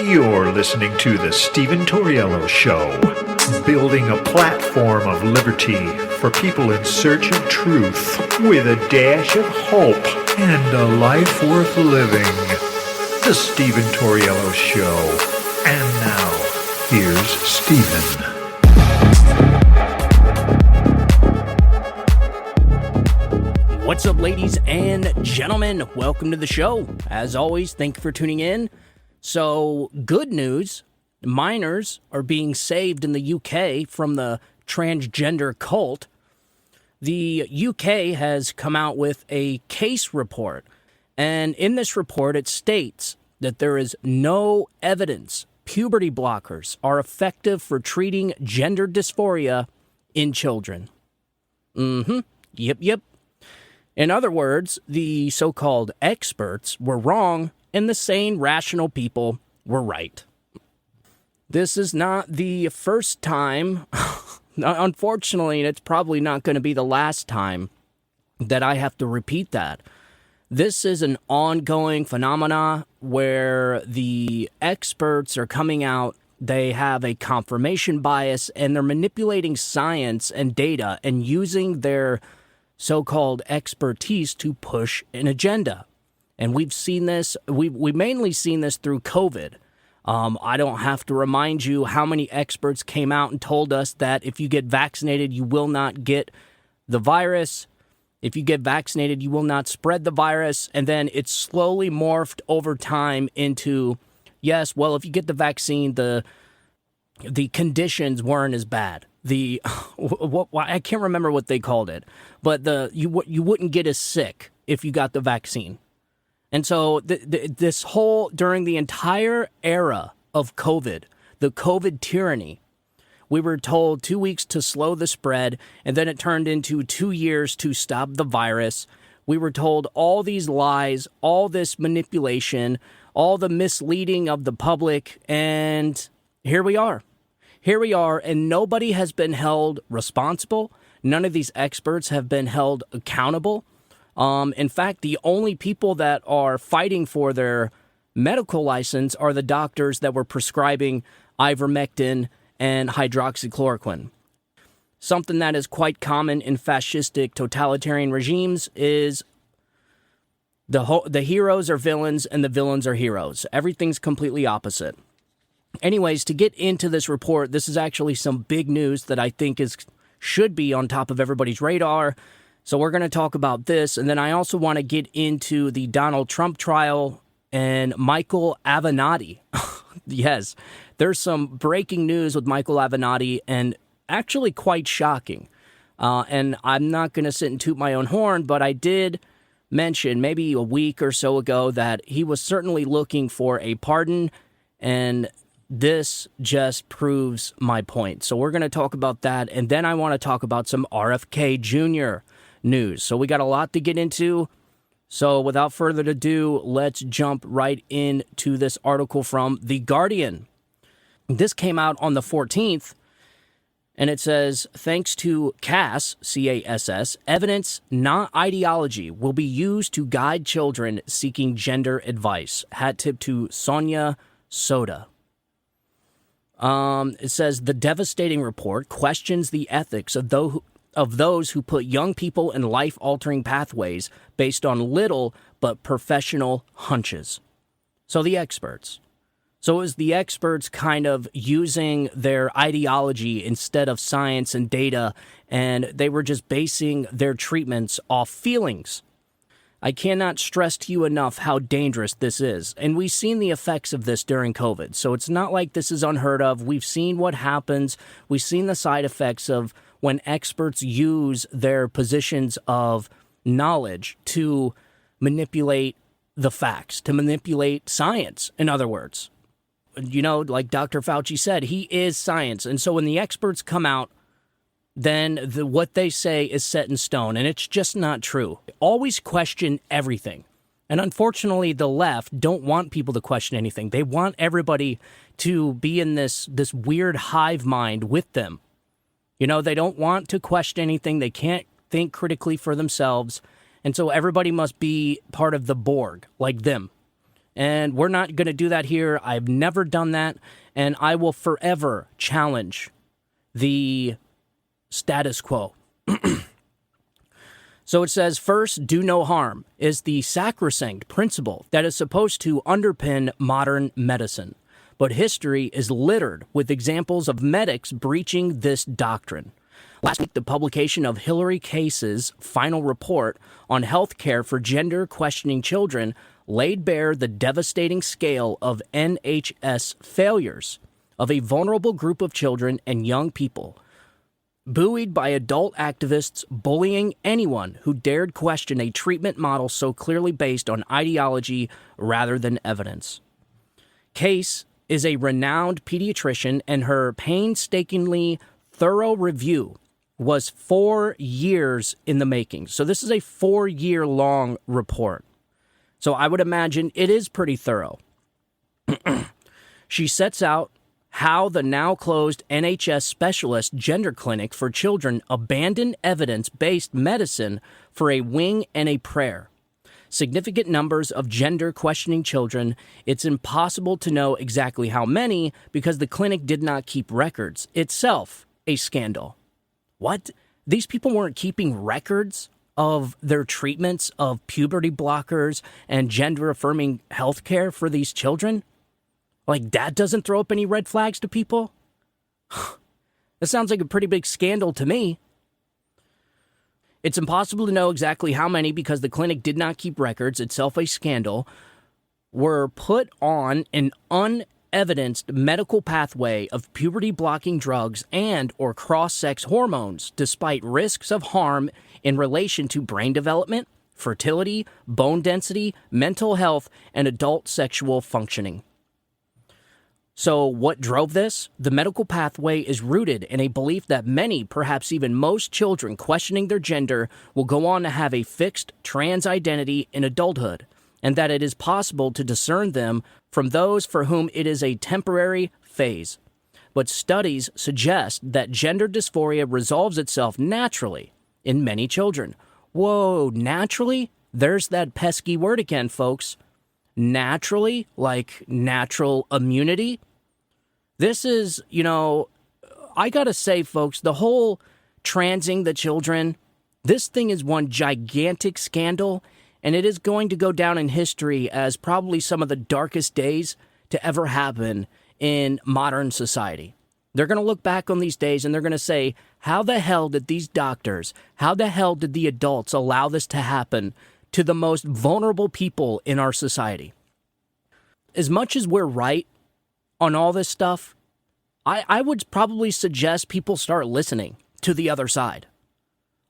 You're listening to The Stephen Torriello Show, building a platform of liberty for people in search of truth with a dash of hope and a life worth living. The Stephen Torriello Show. And now, here's Stephen. What's up, ladies and gentlemen? Welcome to the show. As always, thank you for tuning in. So, good news, minors are being saved in the UK from the transgender cult. The UK has come out with a case report, and in this report it states that there is no evidence puberty blockers are effective for treating gender dysphoria in children. Yep. In other words, the so-called experts were wrong and the sane, rational people were right. This is not the first time, unfortunately, and it's probably not going to be the last time that I have to repeat that. This is an ongoing phenomena where the experts are coming out, they have a confirmation bias, and they're manipulating science and data and using their so-called expertise to push an agenda. And we've seen this, we've mainly seen this through COVID. I don't have to remind you how many experts came out and told us that if you get vaccinated, you will not get the virus. If you get vaccinated, you will not spread the virus. And then it's slowly morphed over time into, yes, well, if you get the vaccine, the conditions weren't as bad. I can't remember what they called it, but you wouldn't get as sick if you got the vaccine. And so this whole, during the entire era of COVID, the COVID tyranny, we were told 2 weeks to slow the spread, and then it turned into 2 years to stop the virus. We were told all these lies, all this manipulation, all the misleading of the public, and here we are. Here we are, and nobody has been held responsible. None of these experts have been held accountable. In fact, the only people that are fighting for their medical license are the doctors that were prescribing ivermectin and hydroxychloroquine. Something that is quite common in fascistic totalitarian regimes is the heroes are villains and the villains are heroes. Everything's completely opposite. Anyways, to get into this report, this is actually some big news that I think should be on top of everybody's radar. So we're going to talk about this, and then I also want to get into the Donald Trump trial and Michael Avenatti. Yes, there's some breaking news with Michael Avenatti, and actually quite shocking. And I'm not going to sit and toot my own horn, but I did mention maybe a week or so ago that he was certainly looking for a pardon, and this just proves my point. So we're going to talk about that, and then I want to talk about some RFK Jr. news. So we got a lot to get into. So without further ado, let's jump right into this article from The Guardian. This came out on the 14th, and it says, thanks to CASS, C-A-S-S, evidence, not ideology, will be used to guide children seeking gender advice. Hat tip to Sonia Soda. It says, the devastating report questions the ethics of those who put young people in life-altering pathways based on little but professional hunches. So the experts. So it was the experts kind of using their ideology instead of science and data, and they were just basing their treatments off feelings. I cannot stress to you enough how dangerous this is. And we've seen the effects of this during COVID. So it's not like this is unheard of. We've seen what happens. We've seen the side effects of when experts use their positions of knowledge to manipulate the facts, to manipulate science, in other words. You know, like Dr. Fauci said, he is science. And so when the experts come out, then what they say is set in stone, and it's just not true. Always question everything. And unfortunately, the left don't want people to question anything. They want everybody to be in this weird hive mind with them. You know, they don't want to question anything. They can't think critically for themselves. And so everybody must be part of the Borg, like them. And we're not going to do that here. I've never done that. And I will forever challenge the status quo. So it says, first, do no harm is the sacrosanct principle that is supposed to underpin modern medicine. But history is littered with examples of medics breaching this doctrine. Last week, the publication of Hillary Case's final report on health care for gender-questioning children laid bare the devastating scale of NHS failures of a vulnerable group of children and young people, buoyed by adult activists bullying anyone who dared question a treatment model so clearly based on ideology rather than evidence. Case is a renowned pediatrician, and her painstakingly thorough review was 4 years in the making. So this is a 4-year-long report. So I would imagine it is pretty thorough. She sets out how the now-closed NHS specialist gender clinic for children abandoned evidence-based medicine for a wing and a prayer. Significant numbers of gender-questioning children. It's impossible to know exactly how many because the clinic did not keep records. Itself a scandal. What? These people weren't keeping records of their treatments of puberty blockers and gender-affirming healthcare for these children? Like, that doesn't throw up any red flags to people? That sounds like a pretty big scandal to me. It's impossible to know exactly how many because the clinic did not keep records, itself a scandal, were put on an unevidenced medical pathway of puberty-blocking drugs and or cross-sex hormones, despite risks of harm in relation to brain development, fertility, bone density, mental health, and adult sexual functioning. So what drove this? The medical pathway is rooted in a belief that many, perhaps even most children questioning their gender will go on to have a fixed trans identity in adulthood, and that it is possible to discern them from those for whom it is a temporary phase. But studies suggest that gender dysphoria resolves itself naturally in many children. Whoa, naturally? There's that pesky word again, folks. Naturally, like natural immunity. This is, I gotta say, folks, the whole transing the children, this thing is one gigantic scandal, and it is going to go down in history as probably some of the darkest days to ever happen in modern society. They're going to look back on these days and they're going to say, how the hell did these doctors, how the hell did the adults allow this to happen to the most vulnerable people in our society? As much as we're right on all this stuff, I would probably suggest people start listening to the other side.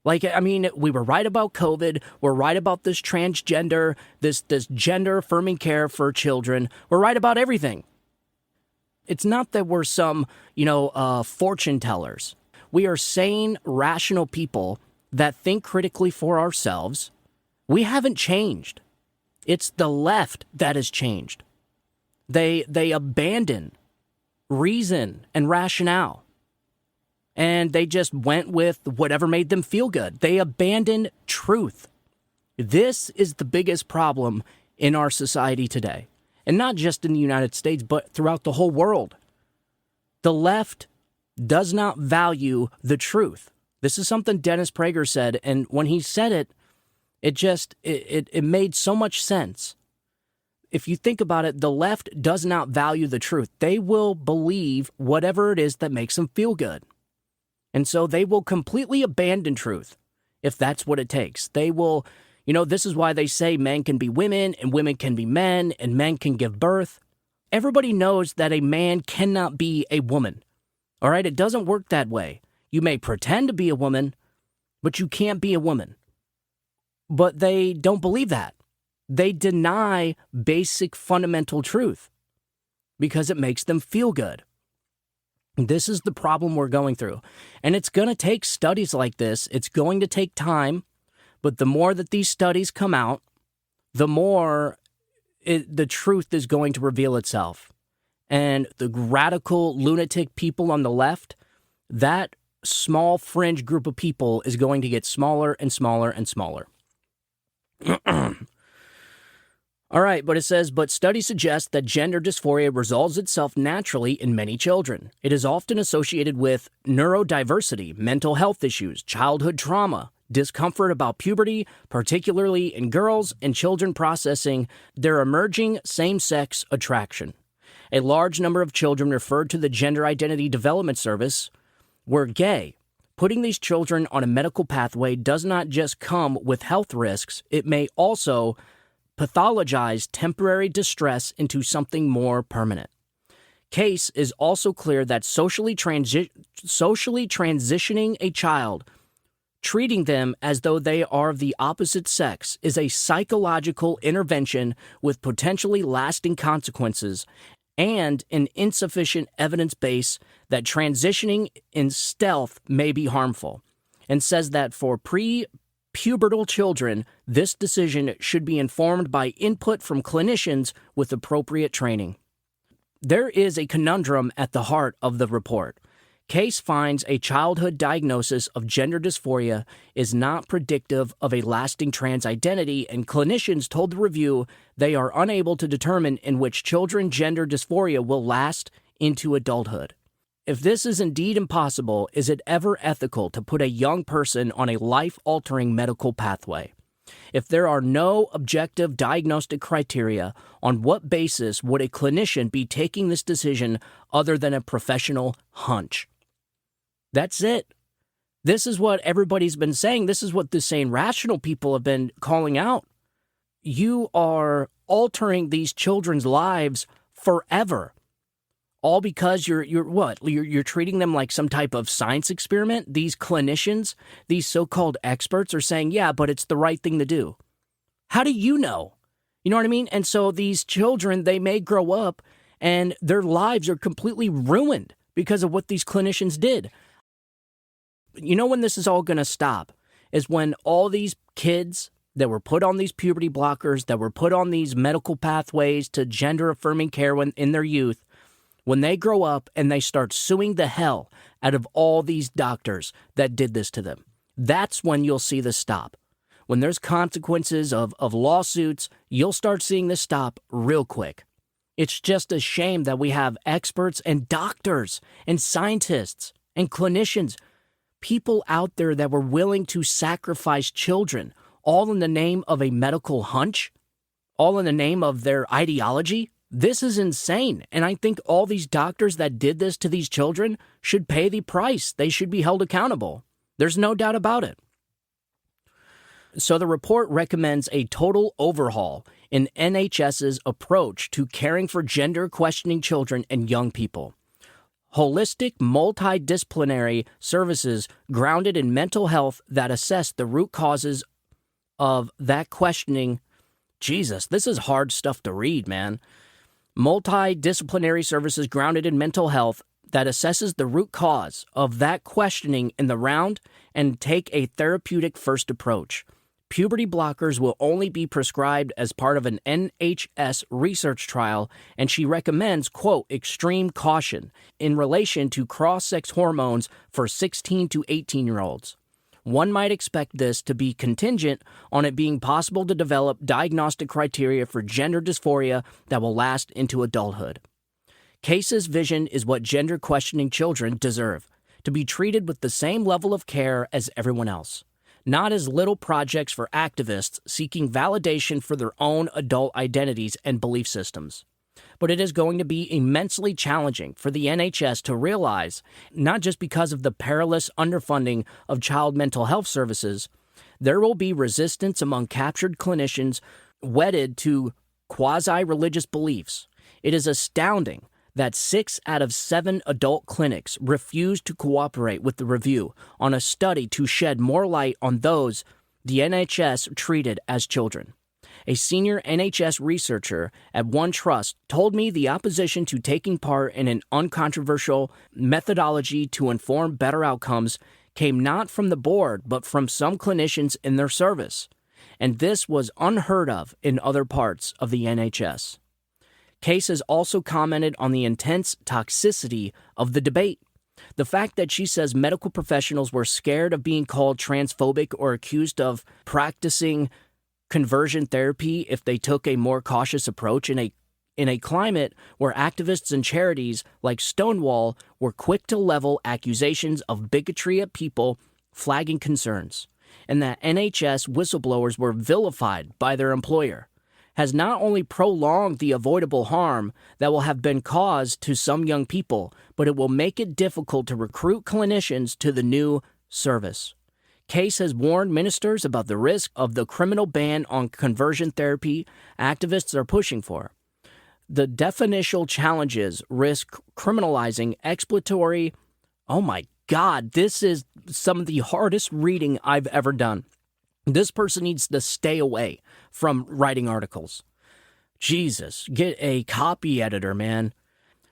Like, I mean, we were right about COVID. We're right about this transgender, this gender-affirming care for children. We're right about everything. It's not that we're some, fortune tellers. We are sane, rational people that think critically for ourselves. We haven't changed. It's the left that has changed. They abandon reason and rationale. And they just went with whatever made them feel good. They abandoned truth. This is the biggest problem in our society today. And not just in the United States, but throughout the whole world. The left does not value the truth. This is something Dennis Prager said, and when he said it, it made so much sense. If you think about it, the left does not value the truth. They will believe whatever it is that makes them feel good. And so they will completely abandon truth if that's what it takes. They will, this is why they say men can be women and women can be men and men can give birth. Everybody knows that a man cannot be a woman. All right? It doesn't work that way. You may pretend to be a woman, but you can't be a woman. But they don't believe that. They deny basic fundamental truth because it makes them feel good. This is the problem we're going through. And it's going to take studies like this. It's going to take time. But the more that these studies come out, the more the truth is going to reveal itself. And the radical lunatic people on the left, that small fringe group of people is going to get smaller and smaller and smaller. All right, but it says, but studies suggest that gender dysphoria resolves itself naturally in many children. It is often associated with neurodiversity, mental health issues, childhood trauma, discomfort about puberty, particularly in girls, and children processing their emerging same-sex attraction. A large number of children referred to the Gender Identity Development Service were gay. Putting these children on a medical pathway does not just come with health risks, it may also pathologize temporary distress into something more permanent. Case is also clear that socially transitioning a child, treating them as though they are of the opposite sex, is a psychological intervention with potentially lasting consequences and an insufficient evidence base that transitioning in stealth may be harmful, and says that for pubertal children, this decision should be informed by input from clinicians with appropriate training. There is a conundrum at the heart of the report. Case finds a childhood diagnosis of gender dysphoria is not predictive of a lasting trans identity, and clinicians told the review they are unable to determine in which children gender dysphoria will last into adulthood. If this is indeed impossible, is it ever ethical to put a young person on a life-altering medical pathway? If there are no objective diagnostic criteria, on what basis would a clinician be taking this decision other than a professional hunch? That's it. This is what everybody's been saying. This is what the sane, rational people have been calling out. You are altering these children's lives forever. All because you're treating them like some type of science experiment? These clinicians, these so-called experts are saying, yeah, but it's the right thing to do. How do you know? You know what I mean? And so these children, they may grow up and their lives are completely ruined because of what these clinicians did. You know when this is all going to stop is when all these kids that were put on these puberty blockers, that were put on these medical pathways to gender-affirming care in their youth, when they grow up and they start suing the hell out of all these doctors that did this to them, that's when you'll see this stop. When there's consequences of lawsuits, you'll start seeing this stop real quick. It's just a shame that we have experts and doctors and scientists and clinicians, people out there that were willing to sacrifice children, all in the name of a medical hunch, all in the name of their ideology. This is insane, and I think all these doctors that did this to these children should pay the price. They should be held accountable. There's no doubt about it. So the report recommends a total overhaul in NHS's approach to caring for gender-questioning children and young people. Holistic, multidisciplinary services grounded in mental health that assess the root causes of that questioning. Jesus, this is hard stuff to read, man. Multidisciplinary services grounded in mental health that assesses the root cause of that questioning in the round and take a therapeutic first approach. Puberty blockers will only be prescribed as part of an NHS research trial, and she recommends, quote, extreme caution in relation to cross-sex hormones for 16 to 18-year-olds. One might expect this to be contingent on it being possible to develop diagnostic criteria for gender dysphoria that will last into adulthood. Case's vision is what gender-questioning children deserve, to be treated with the same level of care as everyone else, not as little projects for activists seeking validation for their own adult identities and belief systems. But it is going to be immensely challenging for the NHS to realize, not just because of the perilous underfunding of child mental health services, there will be resistance among captured clinicians wedded to quasi-religious beliefs. It is astounding that 6 out of 7 adult clinics refused to cooperate with the review on a study to shed more light on those the NHS treated as children. A senior NHS researcher at One Trust told me the opposition to taking part in an uncontroversial methodology to inform better outcomes came not from the board, but from some clinicians in their service. And this was unheard of in other parts of the NHS. Case has also commented on the intense toxicity of the debate. The fact that she says medical professionals were scared of being called transphobic or accused of practicing conversion therapy if they took a more cautious approach in a climate where activists and charities like Stonewall were quick to level accusations of bigotry at people flagging concerns, and that NHS whistleblowers were vilified by their employer, has not only prolonged the avoidable harm that will have been caused to some young people, but it will make it difficult to recruit clinicians to the new service. Case has warned ministers about the risk of the criminal ban on conversion therapy activists are pushing for. The definitional challenges risk criminalizing exploratory. Oh my God, this is some of the hardest reading I've ever done. This person needs to stay away from writing articles. Jesus, get a copy editor, man.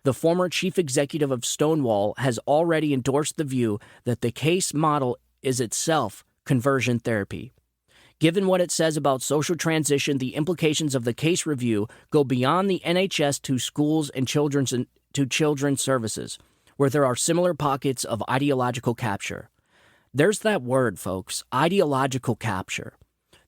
The former chief executive of Stonewall has already endorsed the view that the case model is itself conversion therapy. Given what it says about social transition, the implications of the case review go beyond the NHS to schools and children's services, where there are similar pockets of ideological capture. There's that word, folks, ideological capture.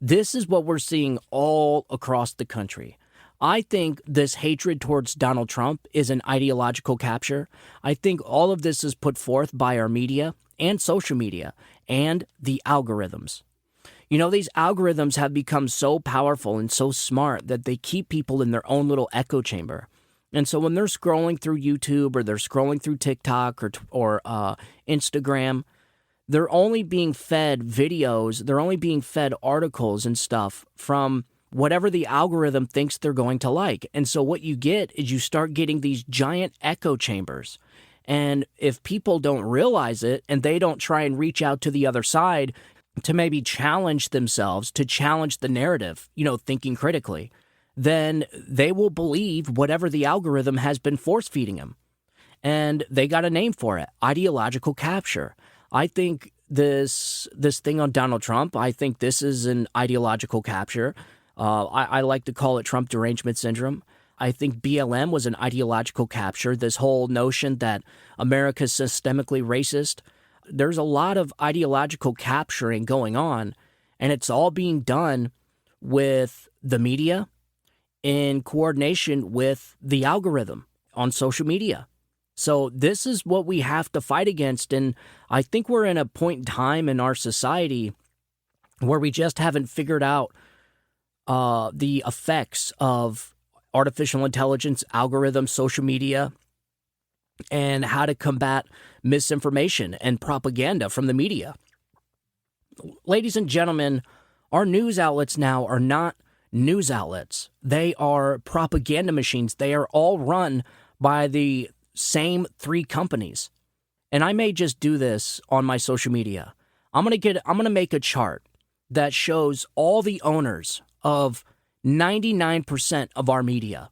This is what we're seeing all across the country. I think this hatred towards Donald Trump is an ideological capture. I think all of this is put forth by our media and social media and the algorithms. You know, these algorithms have become so powerful and so smart that they keep people in their own little echo chamber. And so when they're scrolling through YouTube or they're scrolling through TikTok or Instagram, they're only being fed videos, they're only being fed articles and stuff from whatever the algorithm thinks they're going to like. And so what you get is you start getting these giant echo chambers. And if people don't realize it and they don't try and reach out to the other side to maybe challenge themselves, to challenge the narrative, thinking critically, then they will believe whatever the algorithm has been force-feeding them. And they got a name for it, ideological capture. I think this thing on Donald Trump, I think this is an ideological capture. I like to call it Trump derangement syndrome. I think BLM was an ideological capture, this whole notion that America's systemically racist. There's a lot of ideological capturing going on, and it's all being done with the media in coordination with the algorithm on social media. So this is what we have to fight against, and I think we're in a point in time in our society where we just haven't figured out the effects of artificial intelligence, algorithms, social media, and how to combat misinformation and propaganda from the media. Ladies and gentlemen, our news outlets now are not news outlets. They are propaganda machines. They are all run by the same three companies. And I may just do this on my social media. I'm going to make a chart that shows all the owners of 99% of our media.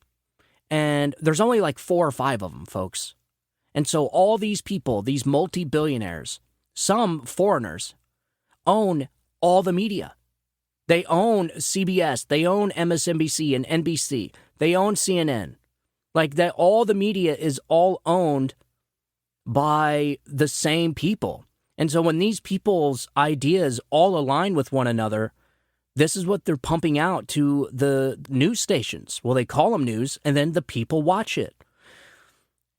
And there's only like 4 or 5 of them, folks. And so all these people, these multi-billionaires, some foreigners, own all the media. They own CBS, they own MSNBC and NBC, they own CNN. Like that, all the media is all owned by the same people. And so when these people's ideas all align with one another, this is what they're pumping out to the news stations. Well, they call them news, and then the people watch it.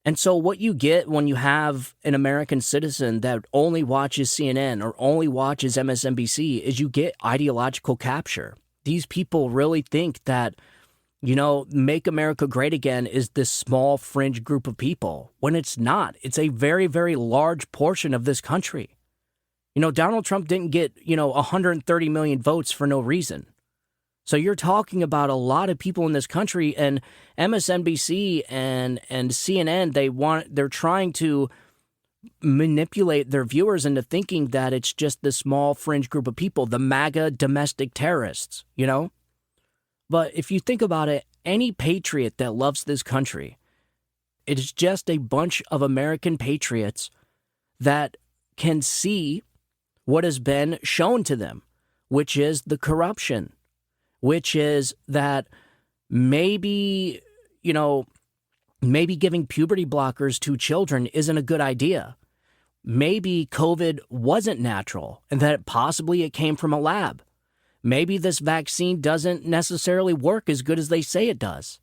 And so what you get when you have an American citizen that only watches CNN or only watches MSNBC is you get ideological capture. These people really think that, Make America Great Again is this small fringe group of people, when it's not. It's a very, very large portion of this country. Donald Trump didn't get, 130 million votes for no reason. So you're talking about a lot of people in this country, and MSNBC and CNN, they're trying to manipulate their viewers into thinking that it's just this small fringe group of people, the MAGA domestic terrorists, But if you think about it, any patriot that loves this country, it is just a bunch of American patriots that can see what has been shown to them, which is the corruption, which is that maybe giving puberty blockers to children isn't a good idea. Maybe COVID wasn't natural and that possibly it came from a lab. Maybe this vaccine doesn't necessarily work as good as they say it does.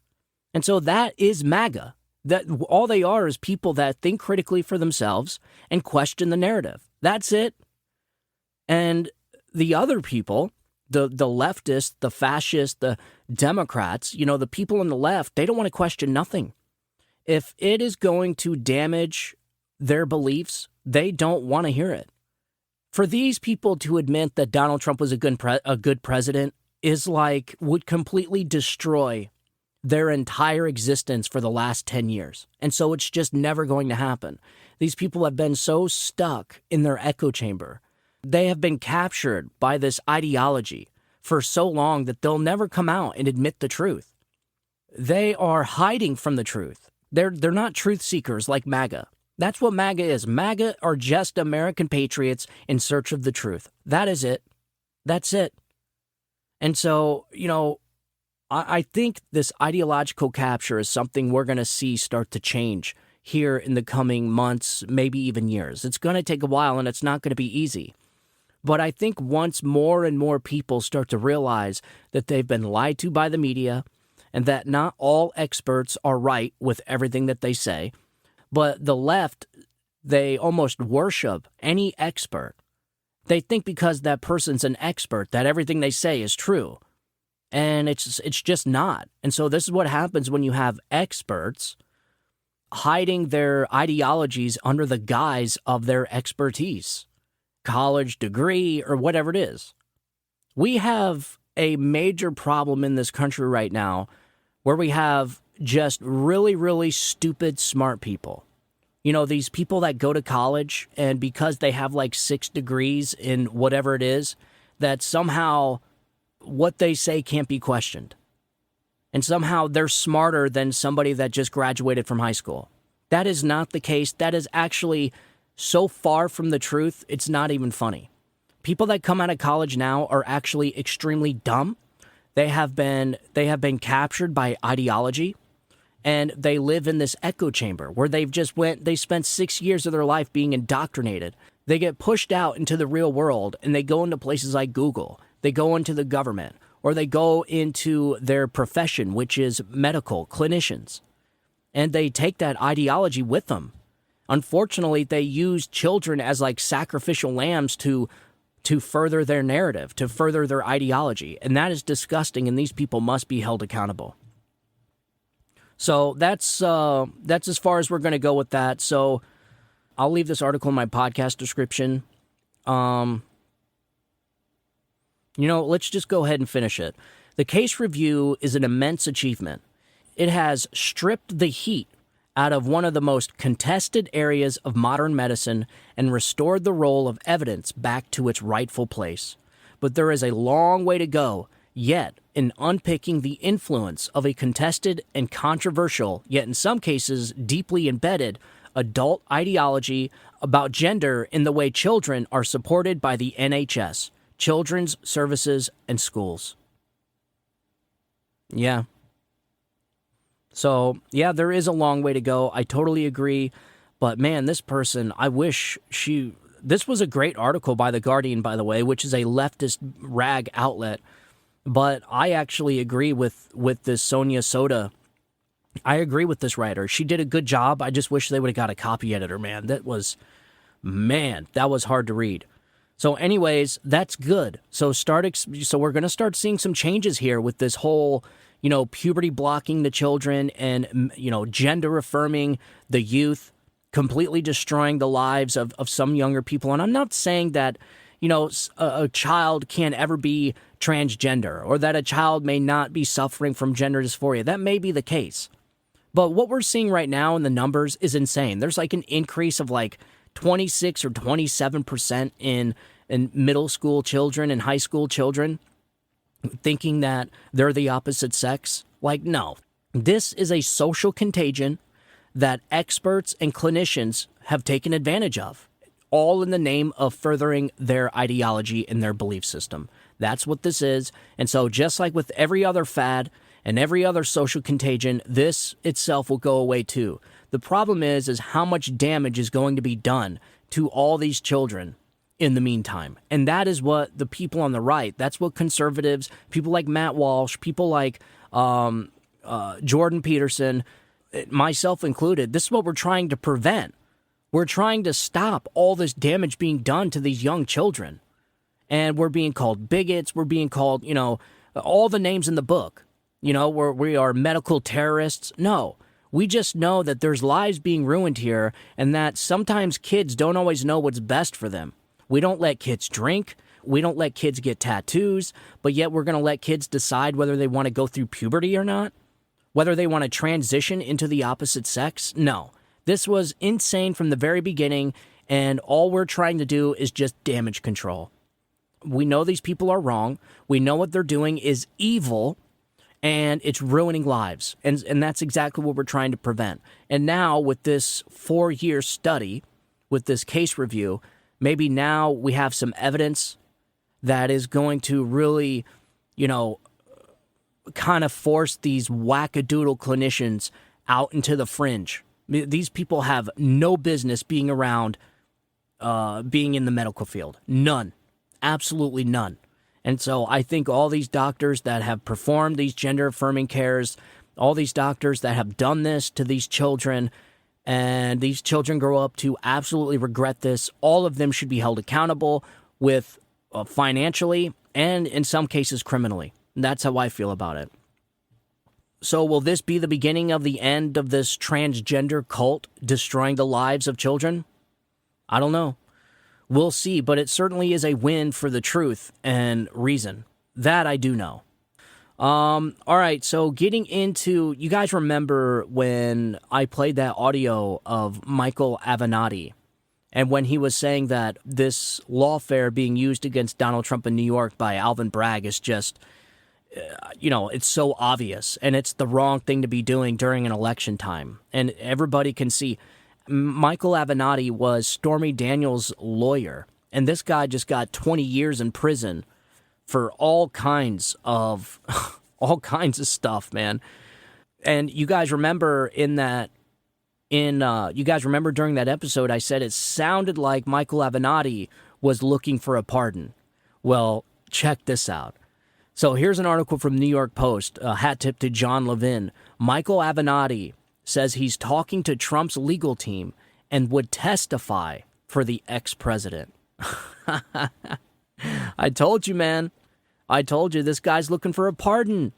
And so that is MAGA. That all they are is people that think critically for themselves and question the narrative. That's it. And the other people, the leftists, the fascists, the Democrats, the people on the left, they don't want to question nothing. If it is going to damage their beliefs, they don't want to hear it. For these people to admit that Donald Trump was a good president would completely destroy their entire existence for the last 10 years. And so it's just never going to happen. These people have been so stuck in their echo chamber. They have been captured by this ideology for so long that they'll never come out and admit the truth. They are hiding from the truth. They're not truth seekers like MAGA. That's what MAGA is. MAGA are just American patriots in search of the truth. That is it. That's it. And so, I think this ideological capture is something we're going to see start to change here in the coming months, maybe even years. It's going to take a while and it's not going to be easy. But I think once more and more people start to realize that they've been lied to by the media and that not all experts are right with everything that they say, but the left, they almost worship any expert. They think because that person's an expert that everything they say is true. And it's just not. And so this is what happens when you have experts hiding their ideologies under the guise of their expertise, college degree, or whatever it is. We have a major problem in this country right now where we have just really, really stupid, smart people. These people that go to college and because they have 6 degrees in whatever it is, that somehow what they say can't be questioned. And somehow they're smarter than somebody that just graduated from high school. That is not the case. That is actually so far from the truth, it's not even funny. People that come out of college now are actually extremely dumb. They have been captured by ideology, and they live in this echo chamber where they spent 6 years of their life being indoctrinated. They get pushed out into the real world, and they go into places like Google. They go into the government, or they go into their profession, which is medical clinicians, and they take that ideology with them. Unfortunately, they use children as sacrificial lambs to further their narrative, to further their ideology, and that is disgusting, and these people must be held accountable. So that's as far as we're going to go with that. So I'll leave this article in my podcast description. Let's just go ahead and finish it. The case review is an immense achievement. It has stripped the heat out of one of the most contested areas of modern medicine and restored the role of evidence back to its rightful place. But there is a long way to go yet in unpicking the influence of a contested and controversial, yet in some cases deeply embedded, adult ideology about gender in the way children are supported by the NHS, children's services, and schools. Yeah. So, yeah, there is a long way to go. I totally agree. But, man, this person, I wish this was a great article by The Guardian, by the way, which is a leftist rag outlet. But I actually agree with this Sonia Soda. I agree with this writer. She did a good job. I just wish they would have got a copy editor, man. That was hard to read. So anyways, that's good. So we're going to start seeing some changes here with this whole, puberty blocking the children and, gender affirming the youth, completely destroying the lives of some younger people. And I'm not saying that, a child can't ever be transgender or that a child may not be suffering from gender dysphoria. That may be the case. But what we're seeing right now in the numbers is insane. There's an increase of 26 or 27% in middle school children and high school children thinking that they're the opposite sex. No. This is a social contagion that experts and clinicians have taken advantage of, all in the name of furthering their ideology and their belief system. That's what this is. And so just like with every other fad and every other social contagion, this itself will go away too. The problem is how much damage is going to be done to all these children in the meantime. And that is what the people on the right, that's what conservatives, people like Matt Walsh, people like Jordan Peterson, myself included, this is what we're trying to prevent. We're trying to stop all this damage being done to these young children. And we're being called bigots. We're being called, all the names in the book. We are medical terrorists. No, we just know that there's lives being ruined here and that sometimes kids don't always know what's best for them. We don't let kids drink. We don't let kids get tattoos, but yet we're going to let kids decide whether they want to go through puberty or not, whether they want to transition into the opposite sex. No, this was insane from the very beginning, and all we're trying to do is just damage control. We know these people are wrong. We know what they're doing is evil, and it's ruining lives. And that's exactly what we're trying to prevent. And now with this 4-year study, with this case review, maybe now we have some evidence that is going to really, kind of force these wackadoodle clinicians out into the fringe. These people have no business being around, being in the medical field. None. Absolutely none. And so I think all these doctors that have performed these gender-affirming cares, all these doctors that have done this to these children, and these children grow up to absolutely regret this, all of them should be held accountable with financially and in some cases criminally. That's how I feel about it. So will this be the beginning of the end of this transgender cult destroying the lives of children? I don't know. We'll see, but it certainly is a win for the truth and reason. That I do know. All right, so getting into, you guys remember when I played that audio of Michael Avenatti, and when he was saying that this lawfare being used against Donald Trump in New York by Alvin Bragg is just, it's so obvious, and it's the wrong thing to be doing during an election time. And everybody can see Michael Avenatti was Stormy Daniels' lawyer, and this guy just got 20 years in prison for all kinds of stuff, man. And you guys remember during that episode, I said it sounded like Michael Avenatti was looking for a pardon. Well, check this out. So here's an article from the New York Post, a hat tip to John Levin. Michael Avenatti says he's talking to Trump's legal team and would testify for the ex-president. I told you, man. I told you this guy's looking for a pardon.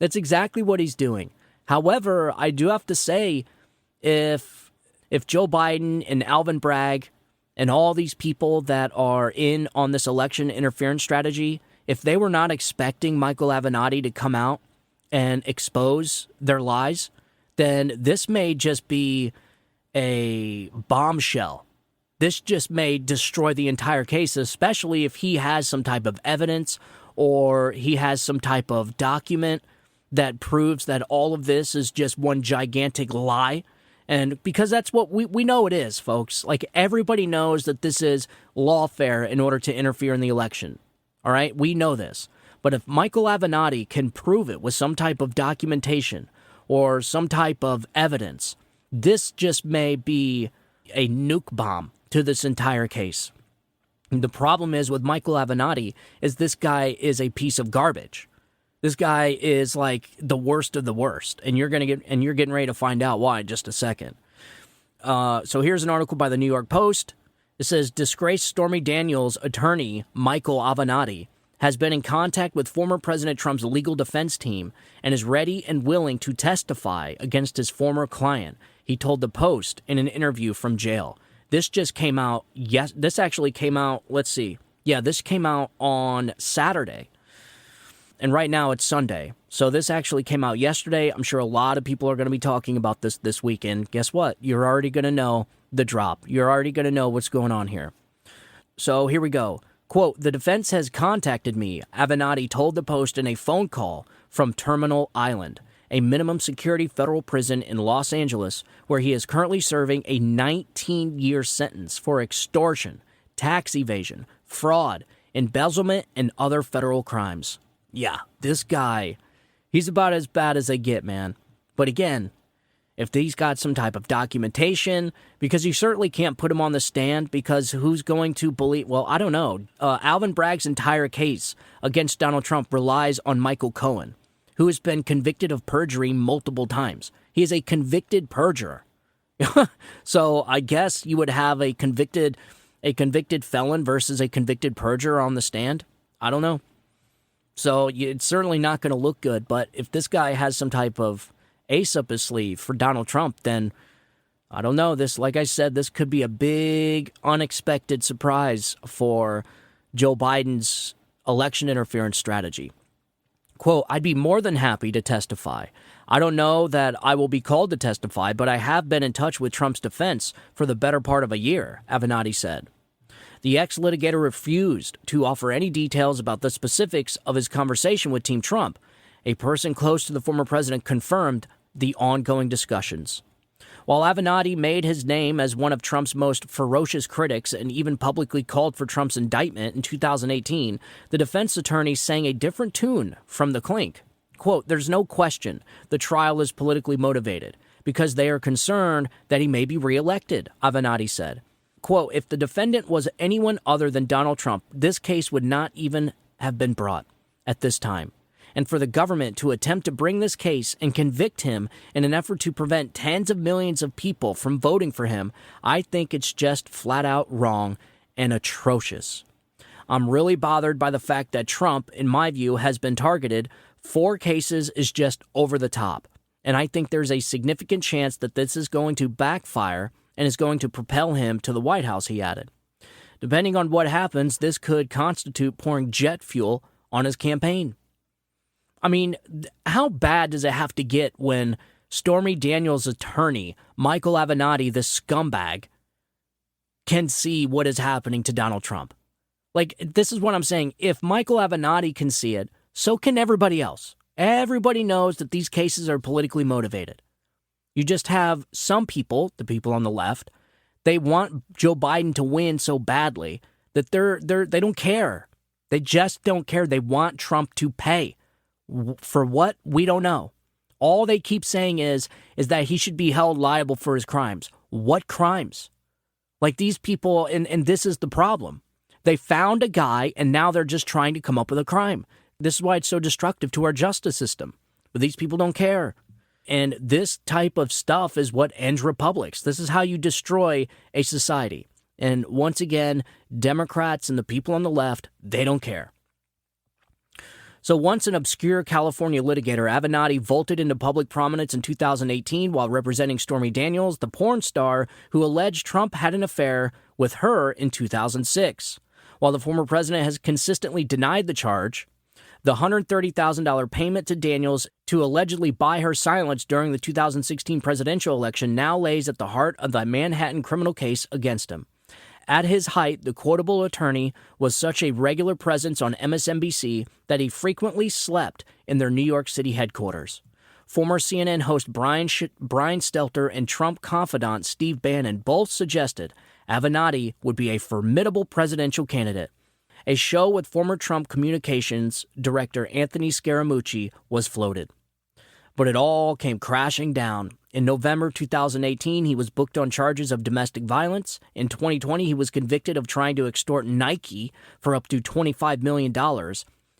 That's exactly what he's doing. However, I do have to say, if Joe Biden and Alvin Bragg and all these people that are in on this election interference strategy, if they were not expecting Michael Avenatti to come out and expose their lies, then this may just be a bombshell. This just may destroy the entire case, especially if he has some type of evidence or he has some type of document that proves that all of this is just one gigantic lie. And because that's what we know it is, folks. Like, everybody knows that this is lawfare in order to interfere in the election. All right? We know this. But if Michael Avenatti can prove it with some type of documentation or some type of evidence, this just may be a nuke bomb to this entire case. The problem is with Michael Avenatti is this guy is a piece of garbage. This guy is like the worst of the worst, and you're getting ready to find out why in just a second. So here's an article by the New York Post. It says, disgraced Stormy Daniels attorney Michael Avenatti has been in contact with former President Trump's legal defense team and is ready and willing to testify against his former client, he told the Post in an interview from jail. This just came out, this actually came out, this came out on Saturday. And right now it's Sunday. So this actually came out yesterday. I'm sure a lot of people are going to be talking about this weekend. Guess what? You're already going to know the drop. You're already going to know what's going on here. So here we go. Quote, the defense has contacted me, Avenatti told the Post in a phone call from Terminal Island, a minimum security federal prison in Los Angeles, where he is currently serving a 19-year sentence for extortion, tax evasion, fraud, embezzlement, and other federal crimes. Yeah, this guy, he's about as bad as they get, man. But again, If he's got some type of documentation, because you certainly can't put him on the stand, because who's going to believe? Well, I don't know. Alvin Bragg's entire case against Donald Trump relies on Michael Cohen, who has been convicted of perjury multiple times. He is a convicted perjurer. So I guess you would have a convicted felon versus a convicted perjurer on the stand. I don't know. So it's certainly not going to look good. But if this guy has some type of ace up his sleeve for Donald Trump, then I don't know. This, like I said, this could be a big unexpected surprise for Joe Biden's election interference strategy. Quote, I'd be more than happy to testify. I don't know that I will be called to testify, but I have been in touch with Trump's defense for the better part of a year, Avenatti said. The ex-litigator refused to offer any details about the specifics of his conversation with Team Trump. A person close to the former president confirmed the ongoing discussions. While Avenatti made his name as one of Trump's most ferocious critics and even publicly called for Trump's indictment in 2018, the defense attorney sang a different tune from the clink. Quote, there's no question the trial is politically motivated because they are concerned that he may be reelected, Avenatti said. Quote, if the defendant was anyone other than Donald Trump, this case would not even have been brought at this time. And for the government to attempt to bring this case and convict him in an effort to prevent tens of millions of people from voting for him, I think it's just flat out wrong and atrocious. I'm really bothered by the fact that Trump, in my view, has been targeted. 4 cases is just over the top. And I think there's a significant chance that this is going to backfire and is going to propel him to the White House, he added. Depending on what happens, this could constitute pouring jet fuel on his campaign. I mean, how bad does it have to get when Stormy Daniels' attorney, Michael Avenatti, the scumbag, can see what is happening to Donald Trump? Like, this is what I'm saying. If Michael Avenatti can see it, so can everybody else. Everybody knows that these cases are politically motivated. You just have some people, the people on the left, they want Joe Biden to win so badly that they don't care. They just don't care. They want Trump to pay. For what? We don't know. All they keep saying is that he should be held liable for his crimes. What crimes? Like these people, and this is the problem. They found a guy, and now they're just trying to come up with a crime. This is why it's so destructive to our justice system. But these people don't care. And this type of stuff is what ends republics. This is how you destroy a society. And once again, Democrats and the people on the left, they don't care. So once an obscure California litigator, Avenatti vaulted into public prominence in 2018 while representing Stormy Daniels, the porn star who alleged Trump had an affair with her in 2006. While the former president has consistently denied the charge, the $130,000 payment to Daniels to allegedly buy her silence during the 2016 presidential election now lays at the heart of the Manhattan criminal case against him. At his height, the quotable attorney was such a regular presence on MSNBC that he frequently slept in their New York City headquarters. Former CNN host Brian Stelter and Trump confidant Steve Bannon both suggested Avenatti would be a formidable presidential candidate. A show with former Trump communications director Anthony Scaramucci was floated. But it all came crashing down. In November 2018, he was booked on charges of domestic violence. In 2020, he was convicted of trying to extort Nike for up to $25 million.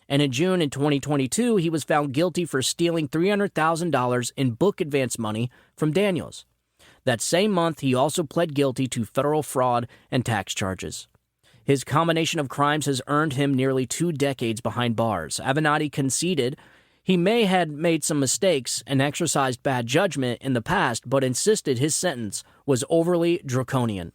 And in June in 2022, he was found guilty for stealing $300,000 in book advance money from Daniels. That same month, he also pled guilty to federal fraud and tax charges. His combination of crimes has earned him nearly 2 decades behind bars. Avenatti conceded he may have made some mistakes and exercised bad judgment in the past, but insisted his sentence was overly draconian.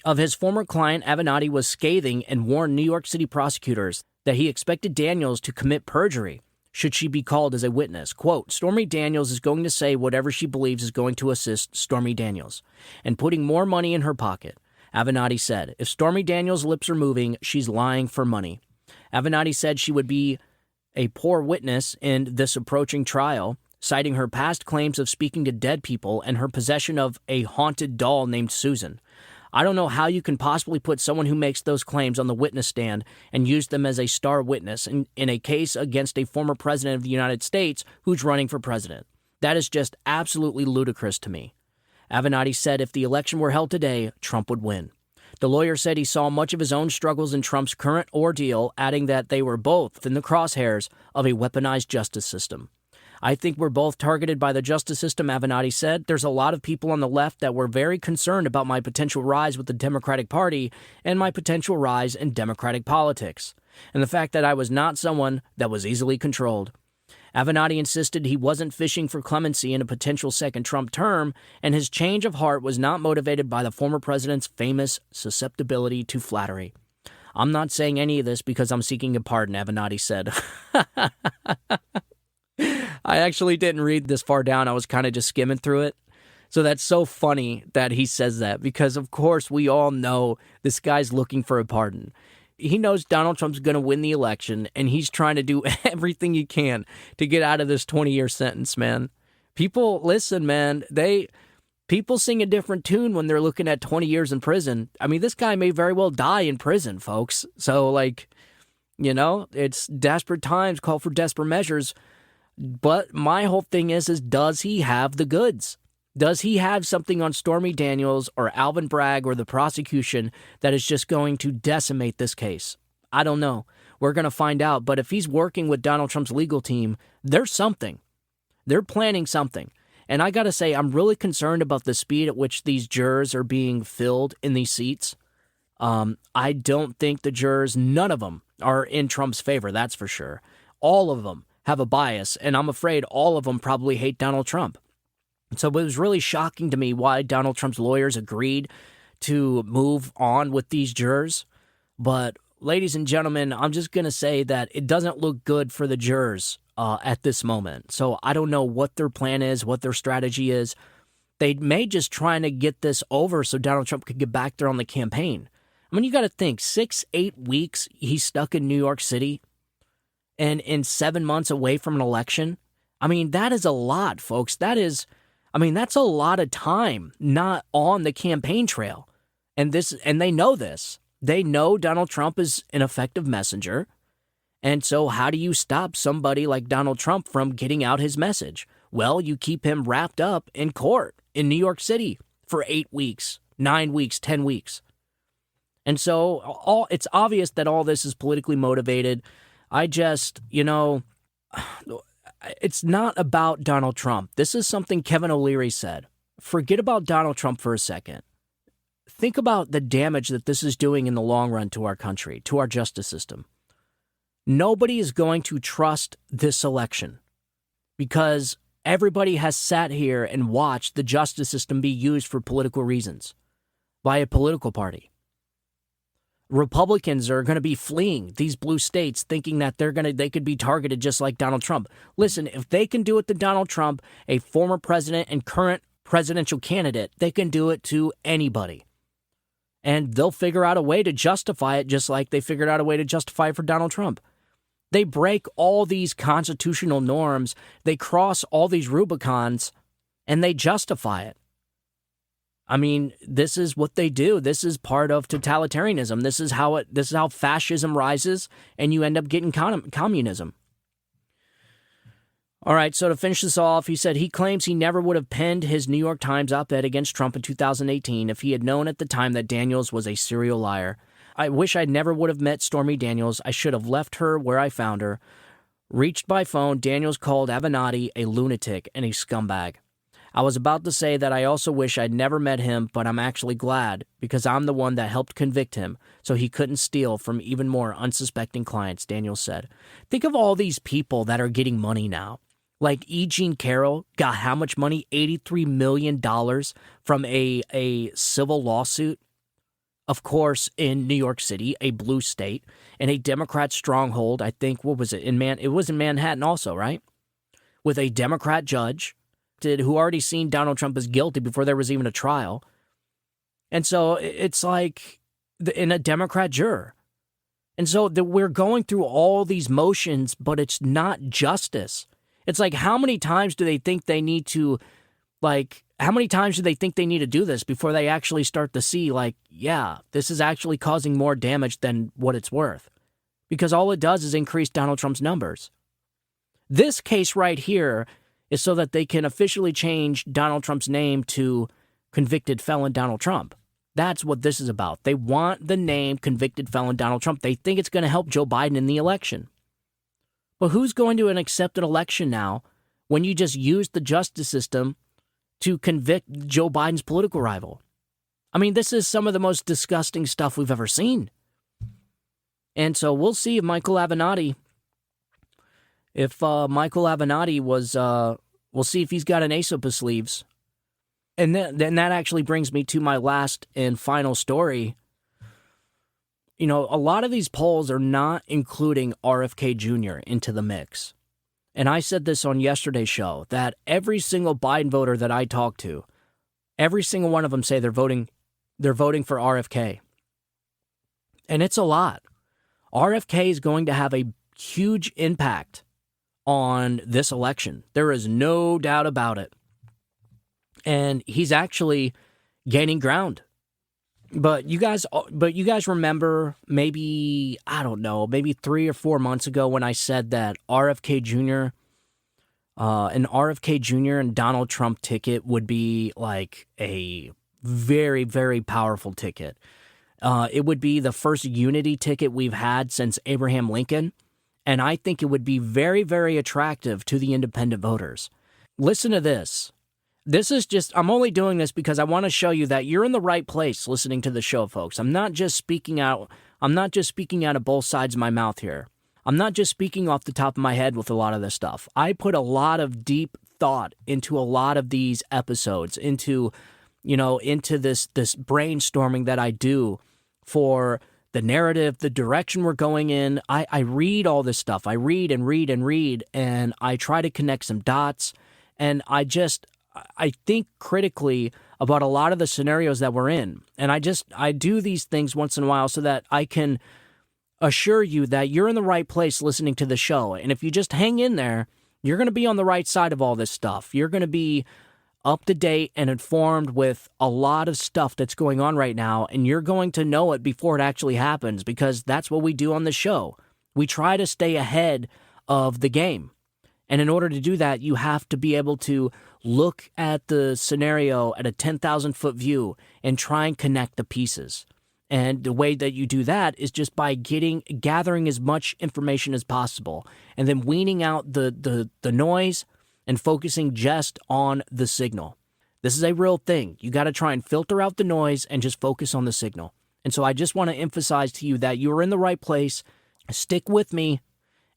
Of his former client, Avenatti was scathing and warned New York City prosecutors that he expected Daniels to commit perjury should she be called as a witness. Quote, Stormy Daniels is going to say whatever she believes is going to assist Stormy Daniels and putting more money in her pocket. Avenatti said, if Stormy Daniels' lips are moving, she's lying for money. Avenatti said she would be a poor witness in this approaching trial, citing her past claims of speaking to dead people and her possession of a haunted doll named Susan. I don't know how you can possibly put someone who makes those claims on the witness stand and use them as a star witness in a case against a former president of the United States who's running for president. That is just absolutely ludicrous to me. Avenatti said if the election were held today, Trump would win. The lawyer said he saw much of his own struggles in Trump's current ordeal, adding that they were both in the crosshairs of a weaponized justice system. I think we're both targeted by the justice system, Avenatti said. There's a lot of people on the left that were very concerned about my potential rise with the Democratic Party and my potential rise in Democratic politics, and the fact that I was not someone that was easily controlled. Avenatti insisted he wasn't fishing for clemency in a potential second Trump term, and his change of heart was not motivated by the former president's famous susceptibility to flattery. I'm not saying any of this because I'm seeking a pardon, Avenatti said. I actually didn't read this far down. I was kind of just skimming through it. So that's so funny that he says that because, of course, we all know this guy's looking for a pardon. He knows Donald Trump's going to win the election, and he's trying to do everything he can to get out of this 20-year sentence, man. People, listen, man, people sing a different tune when they're looking at 20 years in prison. I mean, this guy may very well die in prison, folks. So, it's desperate times call for desperate measures. But my whole thing is does he have the goods? Does he have something on Stormy Daniels or Alvin Bragg or the prosecution that is just going to decimate this case? I don't know. We're going to find out. But if he's working with Donald Trump's legal team, there's something. They're planning something. And I got to say, I'm really concerned about the speed at which these jurors are being filled in these seats. I don't think the jurors, none of them are in Trump's favor, that's for sure. All of them have a bias, and I'm afraid all of them probably hate Donald Trump. So it was really shocking to me why Donald Trump's lawyers agreed to move on with these jurors. But, ladies and gentlemen, I'm just going to say that it doesn't look good for the jurors at this moment. So I don't know what their plan is, what their strategy is. They may just trying to get this over so Donald Trump could get back there on the campaign. I mean, you got to think, 6-8 weeks he's stuck in New York City and in 7 months away from an election. I mean, that is a lot, folks. That's a lot of time not on the campaign trail. And they know this. They know Donald Trump is an effective messenger. And so how do you stop somebody like Donald Trump from getting out his message? Well, you keep him wrapped up in court in New York City for 8 weeks, 9 weeks, 10 weeks. And so it's obvious that all this is politically motivated. I just, it's not about Donald Trump. This is something Kevin O'Leary said. Forget about Donald Trump for a second. Think about the damage that this is doing in the long run to our country, to our justice system. Nobody is going to trust this election because everybody has sat here and watched the justice system be used for political reasons by a political party. Republicans are going to be fleeing these blue states thinking that they could be targeted just like Donald Trump. Listen, if they can do it to Donald Trump, a former president and current presidential candidate, they can do it to anybody. And they'll figure out a way to justify it just like they figured out a way to justify it for Donald Trump. They break all these constitutional norms, they cross all these Rubicons, and they justify it. I mean, this is what they do. This is part of totalitarianism. This is how fascism rises, and you end up getting communism. All right, so to finish this off, he said he claims he never would have penned his New York Times op-ed against Trump in 2018 if he had known at the time that Daniels was a serial liar. I wish I never would have met Stormy Daniels. I should have left her where I found her. Reached by phone, Daniels called Avenatti a lunatic and a scumbag. I was about to say that I also wish I'd never met him, but I'm actually glad because I'm the one that helped convict him so he couldn't steal from even more unsuspecting clients, Daniels said. Think of all these people that are getting money now. Like E. Jean Carroll got how much money? $83 million from a civil lawsuit. Of course, in New York City, a blue state, and a Democrat stronghold, I think, what was it? It was in Manhattan also, right? With a Democrat judge who already seen Donald Trump as guilty before there was even a trial. And so it's like in a Democrat juror. And so we're going through all these motions, but it's not justice. It's like, how many times do they think they need to, how many times do they think they need to do this before they actually start to see, yeah, this is actually causing more damage than what it's worth? Because all it does is increase Donald Trump's numbers. This case right here is so that they can officially change Donald Trump's name to convicted felon Donald Trump. That's what this is about. They want the name convicted felon Donald Trump. They think it's going to help Joe Biden in the election. But who's going to accept an election now when you just use the justice system to convict Joe Biden's political rival? I mean, this is some of the most disgusting stuff we've ever seen. And so we'll see if Michael Avenatti was, we'll see if he's got an ace up his sleeves. And then that actually brings me to my last and final story. You know, a lot of these polls are not including RFK Jr. into the mix. And I said this on yesterday's show, that every single Biden voter that I talk to, every single one of them say they're voting for RFK. And it's a lot. RFK is going to have a huge impact on this election. There is no doubt about it. And he's actually gaining ground. But you guys remember maybe 3 or 4 months ago when I said that RFK Jr. An RFK Jr. and Donald Trump ticket would be like a very, very powerful ticket. It would be the first unity ticket we've had since Abraham Lincoln. And I think it would be very, very attractive to the independent voters. Listen to this. This is just, I'm only doing this because I want to show you that you're in the right place listening to the show, folks. I'm not just speaking out of both sides of my mouth here. I'm not just speaking off the top of my head with a lot of this stuff. I put a lot of deep thought into a lot of these episodes, into this brainstorming that I do for the narrative, the direction we're going in. I read all this stuff. I read and read and read, and I try to connect some dots, and I think critically about a lot of the scenarios that we're in. And I do these things once in a while so that I can assure you that you're in the right place listening to the show. And if you just hang in there, you're going to be on the right side of all this stuff. You're going to be up to date and informed with a lot of stuff that's going on right now, and you're going to know it before it actually happens, because that's what we do on the show. We try to stay ahead of the game. And in order to do that, you have to be able to look at the scenario at a 10,000-foot view and try and connect the pieces. And the way that you do that is just by gathering as much information as possible, and then weaning out the noise and focusing just on the signal. This is a real thing. You got to try and filter out the noise and just focus on the signal. And so I just want to emphasize to you that you are in the right place. Stick with me,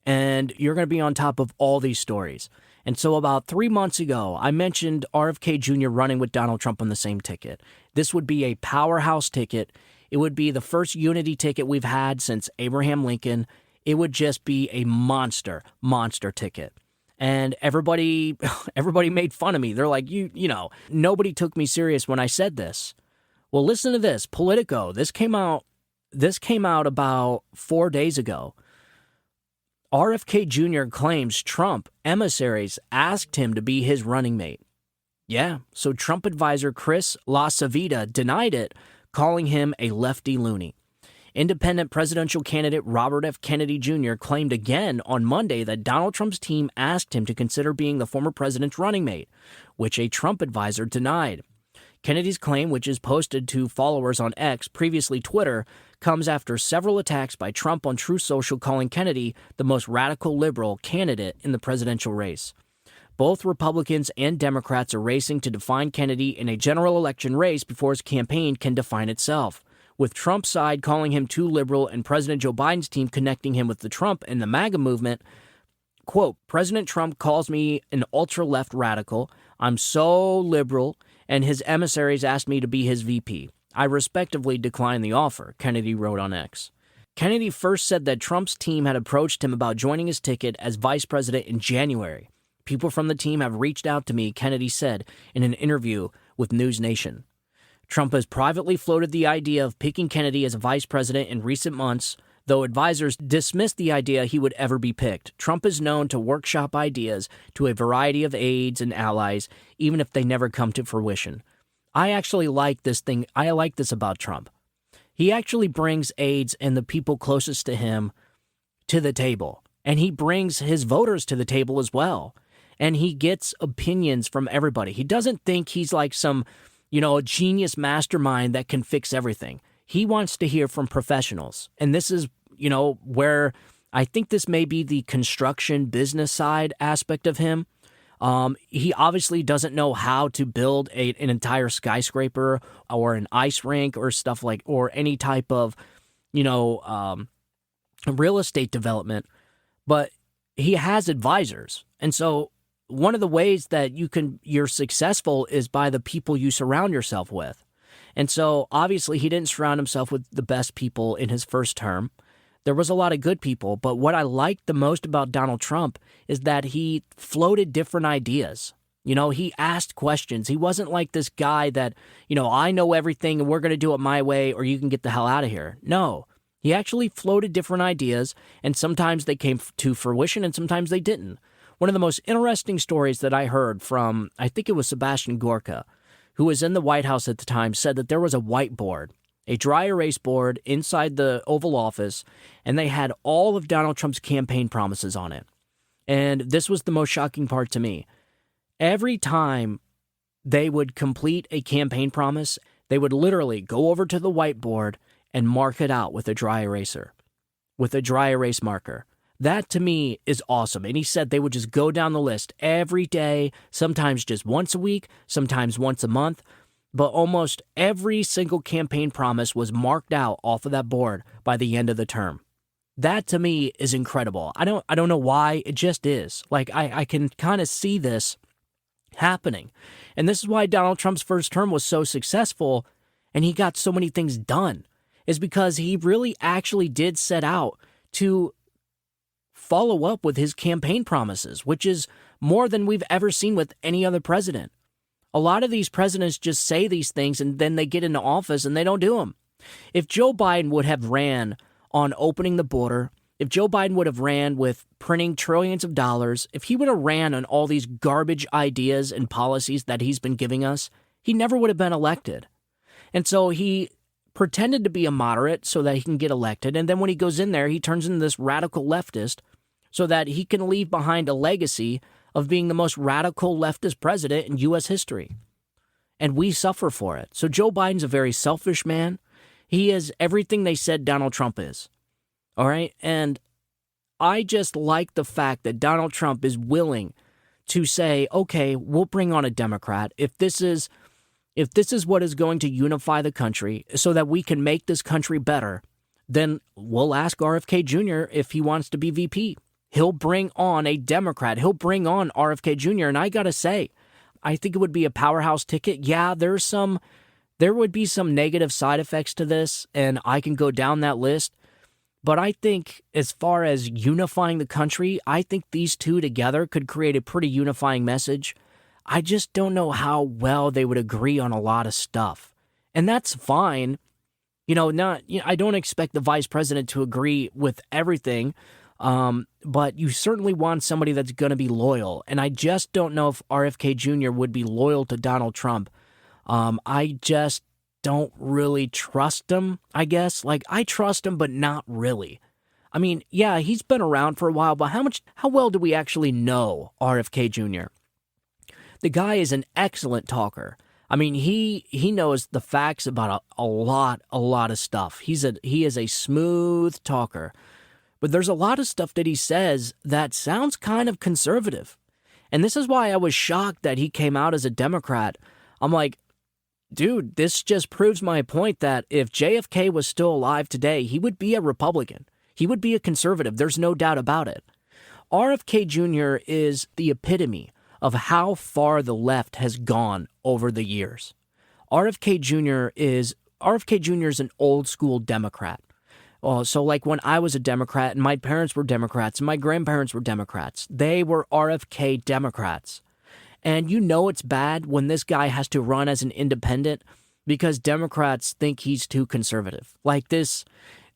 and you're going to be on top of all these stories. And so about 3 months ago, I mentioned RFK Jr. running with Donald Trump on the same ticket. This would be a powerhouse ticket. It would be the first unity ticket we've had since Abraham Lincoln. It would just be a monster ticket. And everybody made fun of me. They're like, you know, nobody took me serious when I said this. Well, listen to this. Politico. This came out about 4 days ago. RFK Jr. claims Trump emissaries asked him to be his running mate. Yeah, so Trump advisor Chris LaCivita denied it, calling him a lefty loony. Independent presidential candidate Robert F. Kennedy Jr. claimed again on Monday that Donald Trump's team asked him to consider being the former president's running mate, which a Trump advisor denied. Kennedy's claim, which is posted to followers on X, previously Twitter, comes after several attacks by Trump on Truth Social calling Kennedy the most radical liberal candidate in the presidential race. Both Republicans and Democrats are racing to define Kennedy in a general election race before his campaign can define itself, with Trump's side calling him too liberal and President Joe Biden's team connecting him with the Trump and the MAGA movement. Quote, President Trump calls me an ultra-left radical. I'm so liberal, and his emissaries asked me to be his VP. I respectively declined the offer, Kennedy wrote on X. Kennedy first said that Trump's team had approached him about joining his ticket as vice president in January. People from the team have reached out to me, Kennedy said in an interview with News Nation. Trump has privately floated the idea of picking Kennedy as a vice president in recent months, though advisors dismissed the idea he would ever be picked. Trump is known to workshop ideas to a variety of aides and allies, even if they never come to fruition. I actually like this thing. I like this about Trump. He actually brings aides and the people closest to him to the table, and he brings his voters to the table as well. and he gets opinions from everybody. He doesn't think he's like some, a genius mastermind that can fix everything. He wants to hear from professionals. And this is, where I think this may be the construction business side aspect of him. He obviously doesn't know how to build an entire skyscraper or an ice rink or stuff or any type of, real estate development, but he has advisors. And so one of the ways that you're successful is by the people you surround yourself with. And so obviously he didn't surround himself with the best people in his first term. There was a lot of good people, but what I liked the most about Donald Trump is that he floated different ideas. He asked questions. He wasn't like this guy that, I know everything and we're going to do it my way or you can get the hell out of here. No, he actually floated different ideas, and sometimes they came to fruition and sometimes they didn't. One of the most interesting stories that I heard from, I think it was Sebastian Gorka, who was in the White House at the time, said that there was a whiteboard, a dry erase board inside the Oval Office, and they had all of Donald Trump's campaign promises on it. And this was the most shocking part to me. Every time they would complete a campaign promise, they would literally go over to the whiteboard and mark it out with a dry eraser, with a dry erase marker. That to me is awesome. And he said they would just go down the list every day, sometimes just once a week, sometimes once a month. But almost every single campaign promise was marked out off of that board by the end of the term. That to me is incredible. I don't know why, it just is. Like I can kind of see this happening. And this is why Donald Trump's first term was so successful and he got so many things done, is because he really actually did set out to follow up with his campaign promises, which is more than we've ever seen with any other president. A lot of these presidents just say these things and then they get into office and they don't do them. If Joe Biden would have ran on opening the border, if Joe Biden would have ran with printing trillions of dollars, if he would have ran on all these garbage ideas and policies that he's been giving us, he never would have been elected. And so he pretended to be a moderate so that he can get elected. And then when he goes in there, he turns into this radical leftist so that he can leave behind a legacy of being the most radical leftist president in U.S. history. And we suffer for it. So Joe Biden's a very selfish man. He is everything they said Donald Trump is. All right? And I just like the fact that Donald Trump is willing to say, okay, we'll bring on a Democrat. If this is what is going to unify the country so that we can make this country better, then we'll ask RFK Jr. if he wants to be VP. He'll bring on a Democrat. He'll bring on RFK Jr. And I got to say, I think it would be a powerhouse ticket. Yeah, there would be some negative side effects to this, and I can go down that list. But I think as far as unifying the country, I think these two together could create a pretty unifying message. I just don't know how well they would agree on a lot of stuff. And that's fine. I don't expect the vice president to agree with everything. But you certainly want somebody that's going to be loyal. And I just don't know if RFK Jr. would be loyal to Donald Trump. I just don't really trust him, I guess. Like, I trust him, but not really. I mean, yeah, he's been around for a while, but how well do we actually know RFK Jr.? The guy is an excellent talker. I mean, he knows the facts about a lot of stuff. He is a smooth talker. But there's a lot of stuff that he says that sounds kind of conservative. And this is why I was shocked that he came out as a Democrat. I'm like, dude, this just proves my point that if JFK was still alive today, he would be a Republican. He would be a conservative. There's no doubt about it. RFK Jr. is the epitome of how far the left has gone over the years. RFK Jr. is an old school Democrat. So like when I was a Democrat and my parents were Democrats and my grandparents were Democrats, they were RFK Democrats. And it's bad when this guy has to run as an independent because Democrats think he's too conservative. Like the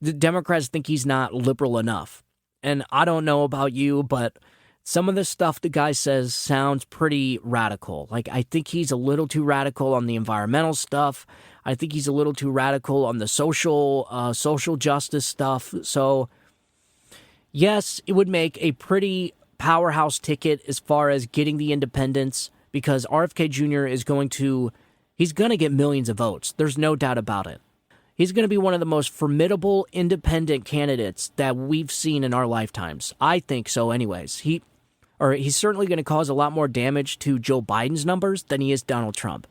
Democrats think he's not liberal enough. And I don't know about you, but some of the stuff the guy says sounds pretty radical. Like, I think he's a little too radical on the environmental stuff. I think he's a little too radical on the social justice stuff. So, yes, it would make a pretty powerhouse ticket as far as getting the independents, because RFK Jr. he's going to get millions of votes. There's no doubt about it. He's going to be one of the most formidable independent candidates that we've seen in our lifetimes. I think so anyways. He's certainly going to cause a lot more damage to Joe Biden's numbers than he is Donald Trump,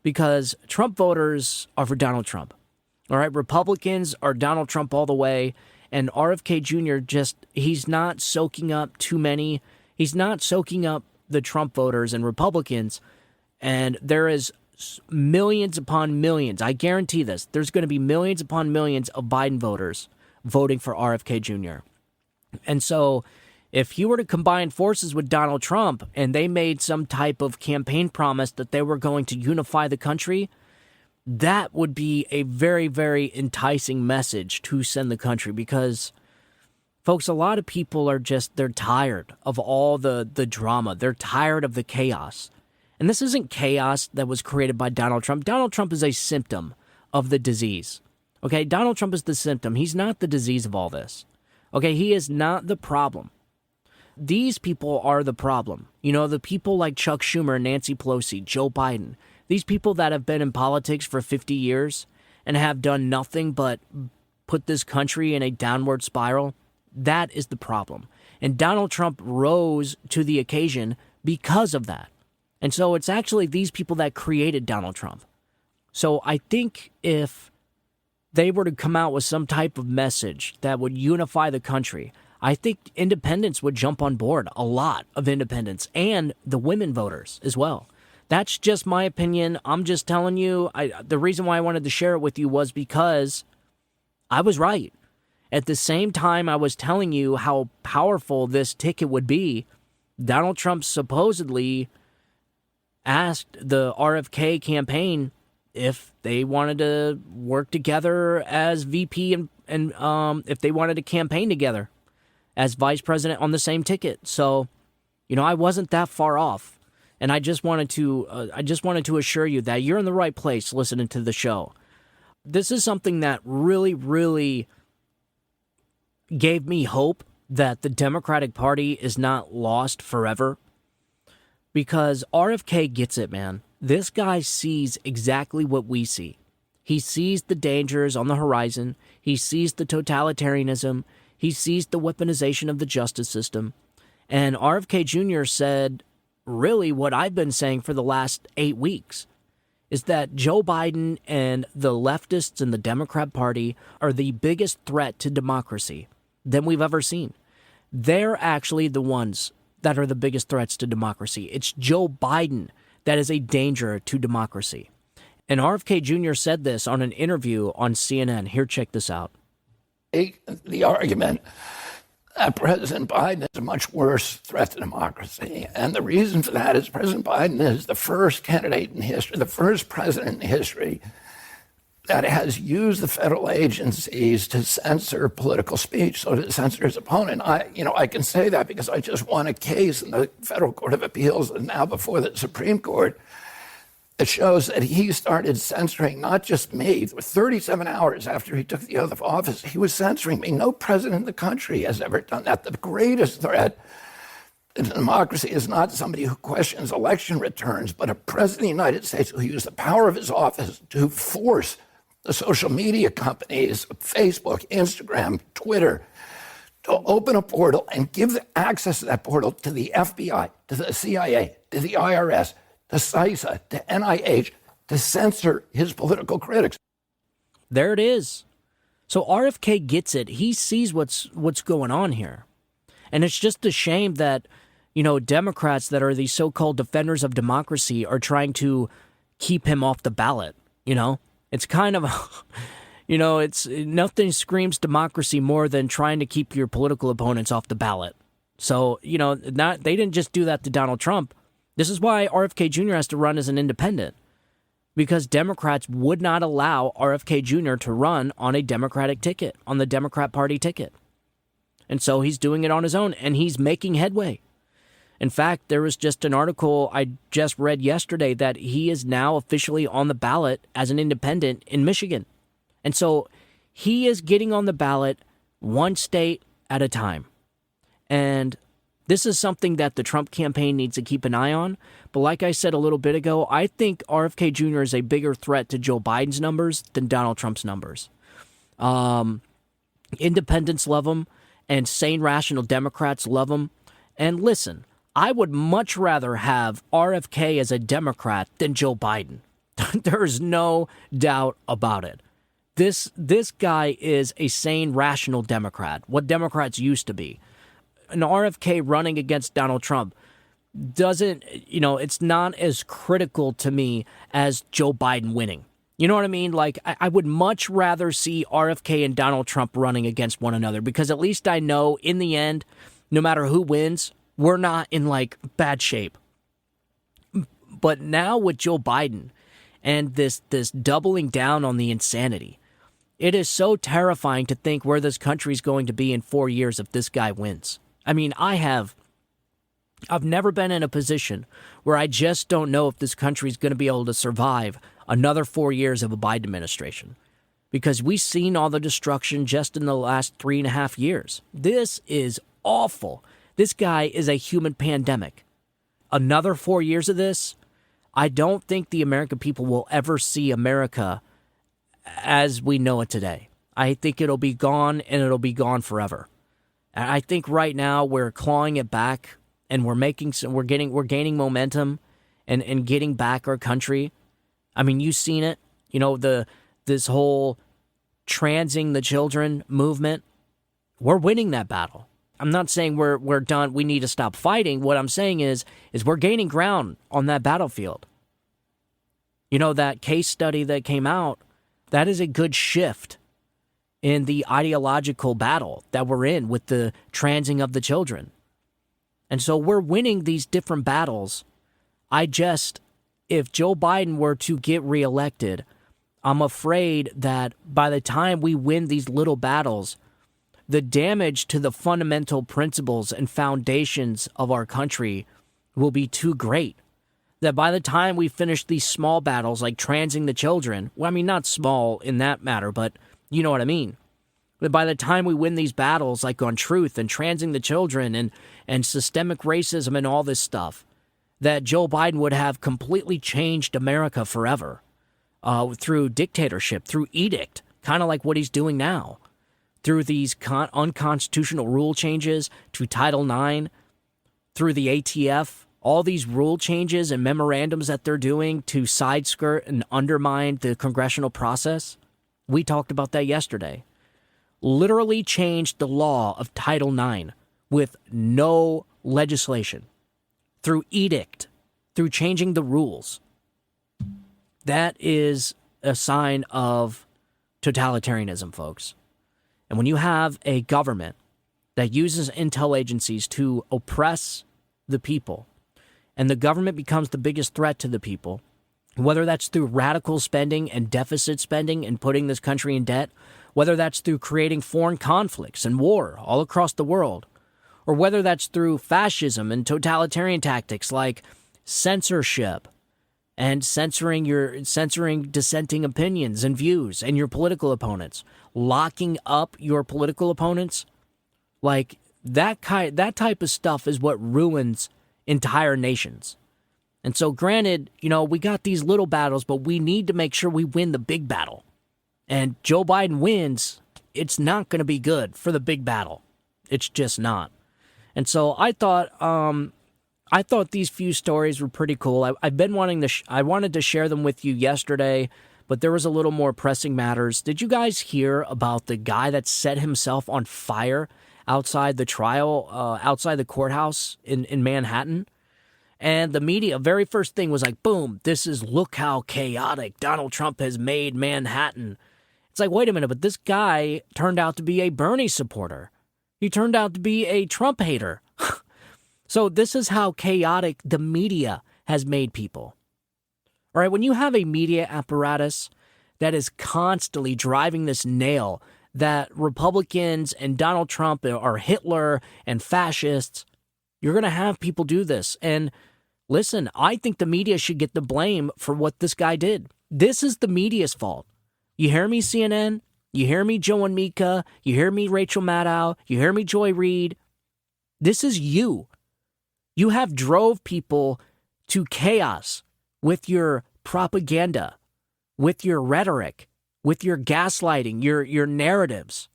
because Trump voters are for Donald Trump. All right, Republicans are Donald Trump all the way, and RFK Jr. he's not soaking up too many. He's not soaking up the Trump voters and Republicans, and there is millions upon millions. I guarantee this. There's going to be millions upon millions of Biden voters voting for RFK Jr. And so if you were to combine forces with Donald Trump and they made some type of campaign promise that they were going to unify the country, that would be a very, very enticing message to send the country, because, folks, a lot of people they're tired of all the drama. They're tired of the chaos. And this isn't chaos that was created by Donald Trump. Donald Trump is a symptom of the disease. Okay, Donald Trump is the symptom. He's not the disease of all this. Okay, he is not the problem. These people are the problem. The people like Chuck Schumer, Nancy Pelosi, Joe Biden. These people that have been in politics for 50 years and have done nothing but put this country in a downward spiral, that is the problem. And Donald Trump rose to the occasion because of that. And so it's actually these people that created Donald Trump. So I think if they were to come out with some type of message that would unify the country, I think independents would jump on board, a lot of independents, and the women voters as well. That's just my opinion. I'm just telling you, the reason why I wanted to share it with you was because I was right. At the same time I was telling you how powerful this ticket would be, Donald Trump supposedly asked the RFK campaign if they wanted to work together as VP and if they wanted to campaign together as vice president on the same ticket. So, I wasn't that far off. And I just wanted to assure you that you're in the right place listening to the show. This is something that really, really gave me hope that the Democratic Party is not lost forever. Because RFK gets it, man. This guy sees exactly what we see. He sees the dangers on the horizon. He sees the totalitarianism. He sees the weaponization of the justice system. And RFK Jr. said, really what I've been saying for the last 8 weeks, is that Joe Biden and the leftists in the Democrat Party are the biggest threat to democracy than we've ever seen. They're actually the ones that are the biggest threats to democracy. It's Joe Biden that is a danger to democracy. And RFK Jr. said this on an interview on CNN. Here, check this out. The argument that President Biden is a much worse threat to democracy. And the reason for that is President Biden is the first candidate in history, the first president in history that has used the federal agencies to censor political speech, so to censor his opponent. I can say that because I just won a case in the Federal Court of Appeals and now before the Supreme Court. It shows that he started censoring not just me. 37 hours after he took the oath of office, he was censoring me. No president in the country has ever done that. The greatest threat to democracy is not somebody who questions election returns, but a president of the United States who used the power of his office to force the social media companies, Facebook, Instagram, Twitter, to open a portal and give the access to that portal to the FBI, to the CIA, to the IRS, to CISA, to NIH, to censor his political critics. There it is. So RFK gets it. He sees what's going on here. And it's just a shame that, Democrats that are the so-called defenders of democracy are trying to keep him off the ballot. It's kind of, it's nothing screams democracy more than trying to keep your political opponents off the ballot. So, they didn't just do that to Donald Trump. This is why RFK Jr. has to run as an independent, because Democrats would not allow RFK Jr. to run on a Democratic ticket, on the Democrat Party ticket. And so he's doing it on his own, and he's making headway. In fact, there was just an article I just read yesterday that he is now officially on the ballot as an independent in Michigan. And so he is getting on the ballot one state at a time. And This is something that the Trump campaign needs to keep an eye on. But like I said a little bit ago, I think RFK Jr. is a bigger threat to Joe Biden's numbers than Donald Trump's numbers. Independents love him, and sane, rational Democrats love him. And listen, I would much rather have RFK as a Democrat than Joe Biden. There's no doubt about it. This guy is a sane, rational Democrat, what Democrats used to be. An RFK running against Donald Trump doesn't, it's not as critical to me as Joe Biden winning. You know what I mean? Like, I would much rather see RFK and Donald Trump running against one another, because at least I know in the end, no matter who wins, we're not in like bad shape. But now with Joe Biden and this doubling down on the insanity, it is so terrifying to think where this country's going to be in 4 years if this guy wins. I mean, I've never been in a position where I just don't know if this country's going to be able to survive another 4 years of a Biden administration, because we've seen all the destruction just in the last 3.5 years. This is awful. This guy is a human pandemic. Another 4 years of this, I don't think the American people will ever see America as we know it today. I think it'll be gone, and it'll be gone forever. I think right now we're clawing it back, and we're gaining momentum and getting back our country. I mean, you've seen it. This whole transing the children movement. We're winning that battle. I'm not saying we're done. We need to stop fighting. What I'm saying is we're gaining ground on that battlefield. That case study that came out, that is a good shift in the ideological battle that we're in with the transing of the children. And so we're winning these different battles. If Joe Biden were to get reelected, I'm afraid that by the time we win these little battles, the damage to the fundamental principles and foundations of our country will be too great. That by the time we finish these small battles like transing the children, well, I mean, not small in that matter, but you know what I mean. But by the time we win these battles like on truth and transing the children and systemic racism and all this stuff, that Joe Biden would have completely changed America forever through dictatorship, through edict, kind of like what he's doing now, through these unconstitutional rule changes to Title IX, through the ATF, all these rule changes and memorandums that they're doing to sideskirt and undermine the congressional process. We talked about that yesterday. Literally changed the law of Title IX with no legislation, through edict, through changing the rules. That is a sign of totalitarianism, folks. And when you have a government that uses intel agencies to oppress the people, and the government becomes the biggest threat to the people, whether that's through radical spending and deficit spending and putting this country in debt, whether that's through creating foreign conflicts and war all across the world, or whether that's through fascism and totalitarian tactics like censorship and censoring dissenting opinions and views and your political opponents, locking up your political opponents, like that type of stuff is what ruins entire nations. And so granted, we got these little battles, but we need to make sure we win the big battle. And Joe Biden wins, it's not going to be good for the big battle. It's just not. And so I thought these few stories were pretty cool. I've been I wanted to share them with you yesterday, but there was a little more pressing matters. Did you guys hear about the guy that set himself on fire outside the trial, outside the courthouse in Manhattan? And the media, very first thing was like, boom, look how chaotic Donald Trump has made Manhattan. It's like, wait a minute, but this guy turned out to be a Bernie supporter. He turned out to be a Trump hater. So this is how chaotic the media has made people. All right, when you have a media apparatus that is constantly driving this nail that Republicans and Donald Trump are Hitler and fascists, you're going to have people do this. And listen, I think the media should get the blame for what this guy did. This is the media's fault. You hear me, CNN? You hear me, Joe and Mika? You hear me, Rachel Maddow? You hear me, Joy Reid? This is you. You have drove people to chaos with your propaganda, with your rhetoric, with your gaslighting, your narratives.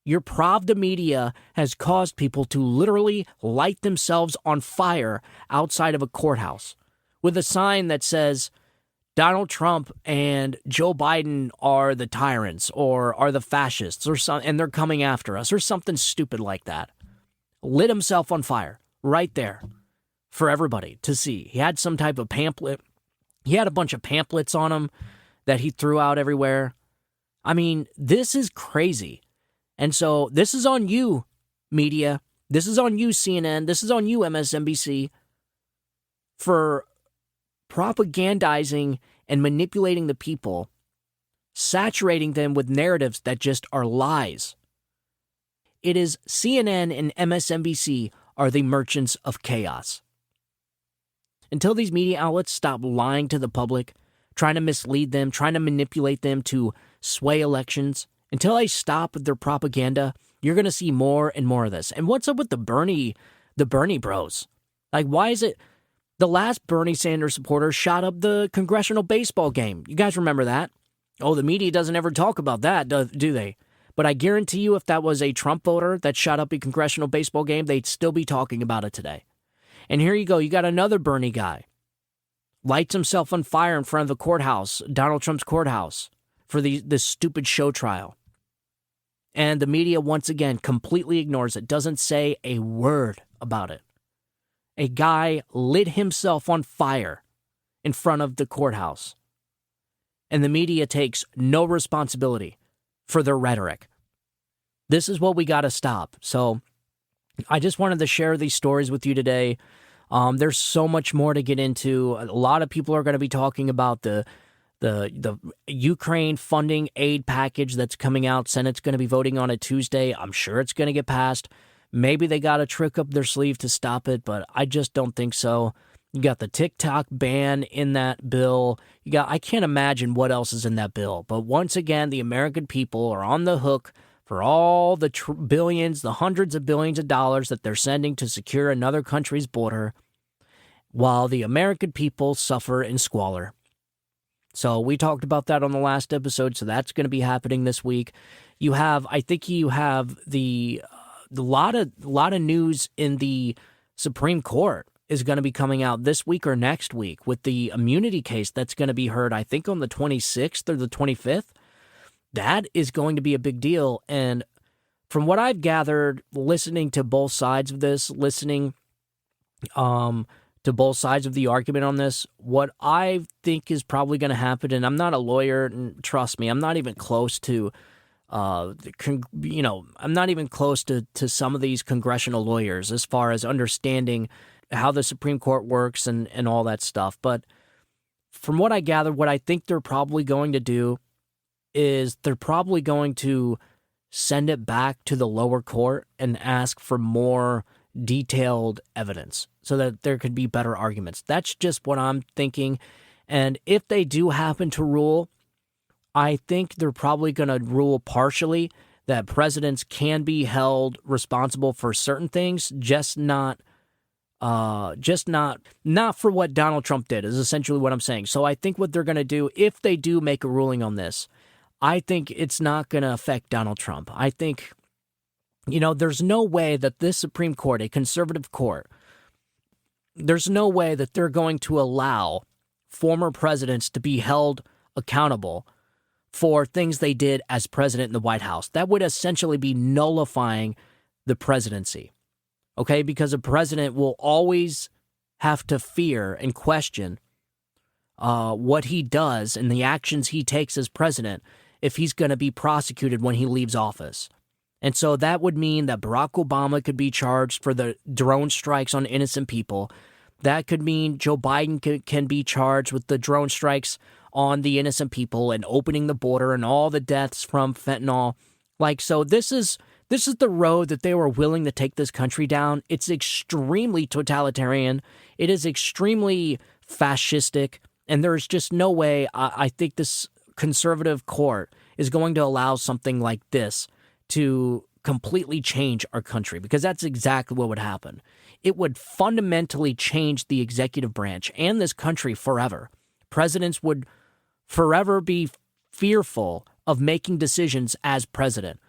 Your Pravda media has caused people to literally light themselves on fire outside of a courthouse with a sign that says Donald Trump and Joe Biden are the tyrants or are the fascists or something, and they're coming after us or something stupid like that. Lit himself on fire right there for everybody to see. He had some type of pamphlet. He had a bunch of pamphlets on him that he threw out everywhere. I mean, this is crazy. And so this is on you, media. This is on you, CNN. This is on you, MSNBC, for propagandizing and manipulating the people, saturating them with narratives that just are lies. It is CNN and MSNBC are the merchants of chaos. Until these media outlets stop lying to the public, trying to mislead them, trying to manipulate them to sway elections, until they stop with their propaganda, you're going to see more and more of this. And what's up with the Bernie bros? Like, why is it the last Bernie Sanders supporter shot up the congressional baseball game? You guys remember that? Oh, the media doesn't ever talk about that, do they? But I guarantee you if that was a Trump voter that shot up a congressional baseball game, they'd still be talking about it today. And here you go. You got another Bernie guy. Lights himself on fire in front of the courthouse, Donald Trump's courthouse, for this stupid show trial. And the media, once again, completely ignores it, doesn't say a word about it. A guy lit himself on fire in front of the courthouse. And the media takes no responsibility for their rhetoric. This is what we got to stop. So I just wanted to share these stories with you today. There's so much more to get into. A lot of people are going to be talking about the Ukraine funding aid package that's coming out. Senate's going to be voting on it Tuesday. I'm sure it's going to get passed. Maybe they got a trick up their sleeve to stop it, but I just don't think so. You got the TikTok ban in that bill. I can't imagine what else is in that bill. But once again, the American people are on the hook for all the billions, the hundreds of billions of dollars that they're sending to secure another country's border, while the American people suffer in squalor. So we talked about that on the last episode, so that's going to be happening this week. I think you have the lot of news in the Supreme Court is going to be coming out this week or next week with the immunity case that's going to be heard, I think, on the 26th or the 25th. That is going to be a big deal. And from what I've gathered, listening to both sides of this, to both sides of the argument on this, what I think is probably going to happen, and I'm not a lawyer, and trust me, I'm not even close to, I'm not even close to some of these congressional lawyers as far as understanding how the Supreme Court works and all that stuff. But from what I gathered, what I think they're probably going to do is they're probably going to send it back to the lower court and ask for more detailed evidence so that there could be better arguments. That's just what I'm thinking. And if they do happen to rule, I think they're probably going to rule partially that presidents can be held responsible for certain things, just not for what Donald Trump did, is essentially what I'm saying. So I think what they're going to do, if they do make a ruling on this, I think it's not going to affect Donald Trump. I think, there's no way that this Supreme Court, a conservative court, there's no way that they're going to allow former presidents to be held accountable for things they did as president in the White House. That would essentially be nullifying the presidency, okay? Because a president will always have to fear and question what he does and the actions he takes as president if he's going to be prosecuted when he leaves office. And so that would mean that Barack Obama could be charged for the drone strikes on innocent people. That could mean Joe Biden can be charged with the drone strikes on the innocent people and opening the border and all the deaths from fentanyl. So this is the road that they were willing to take this country down. It's extremely totalitarian. It is extremely fascistic. And there's just no way I think this conservative court is going to allow something like this to completely change our country, because that's exactly what would happen. It would fundamentally change the executive branch and this country forever. Presidents would forever be fearful of making decisions as president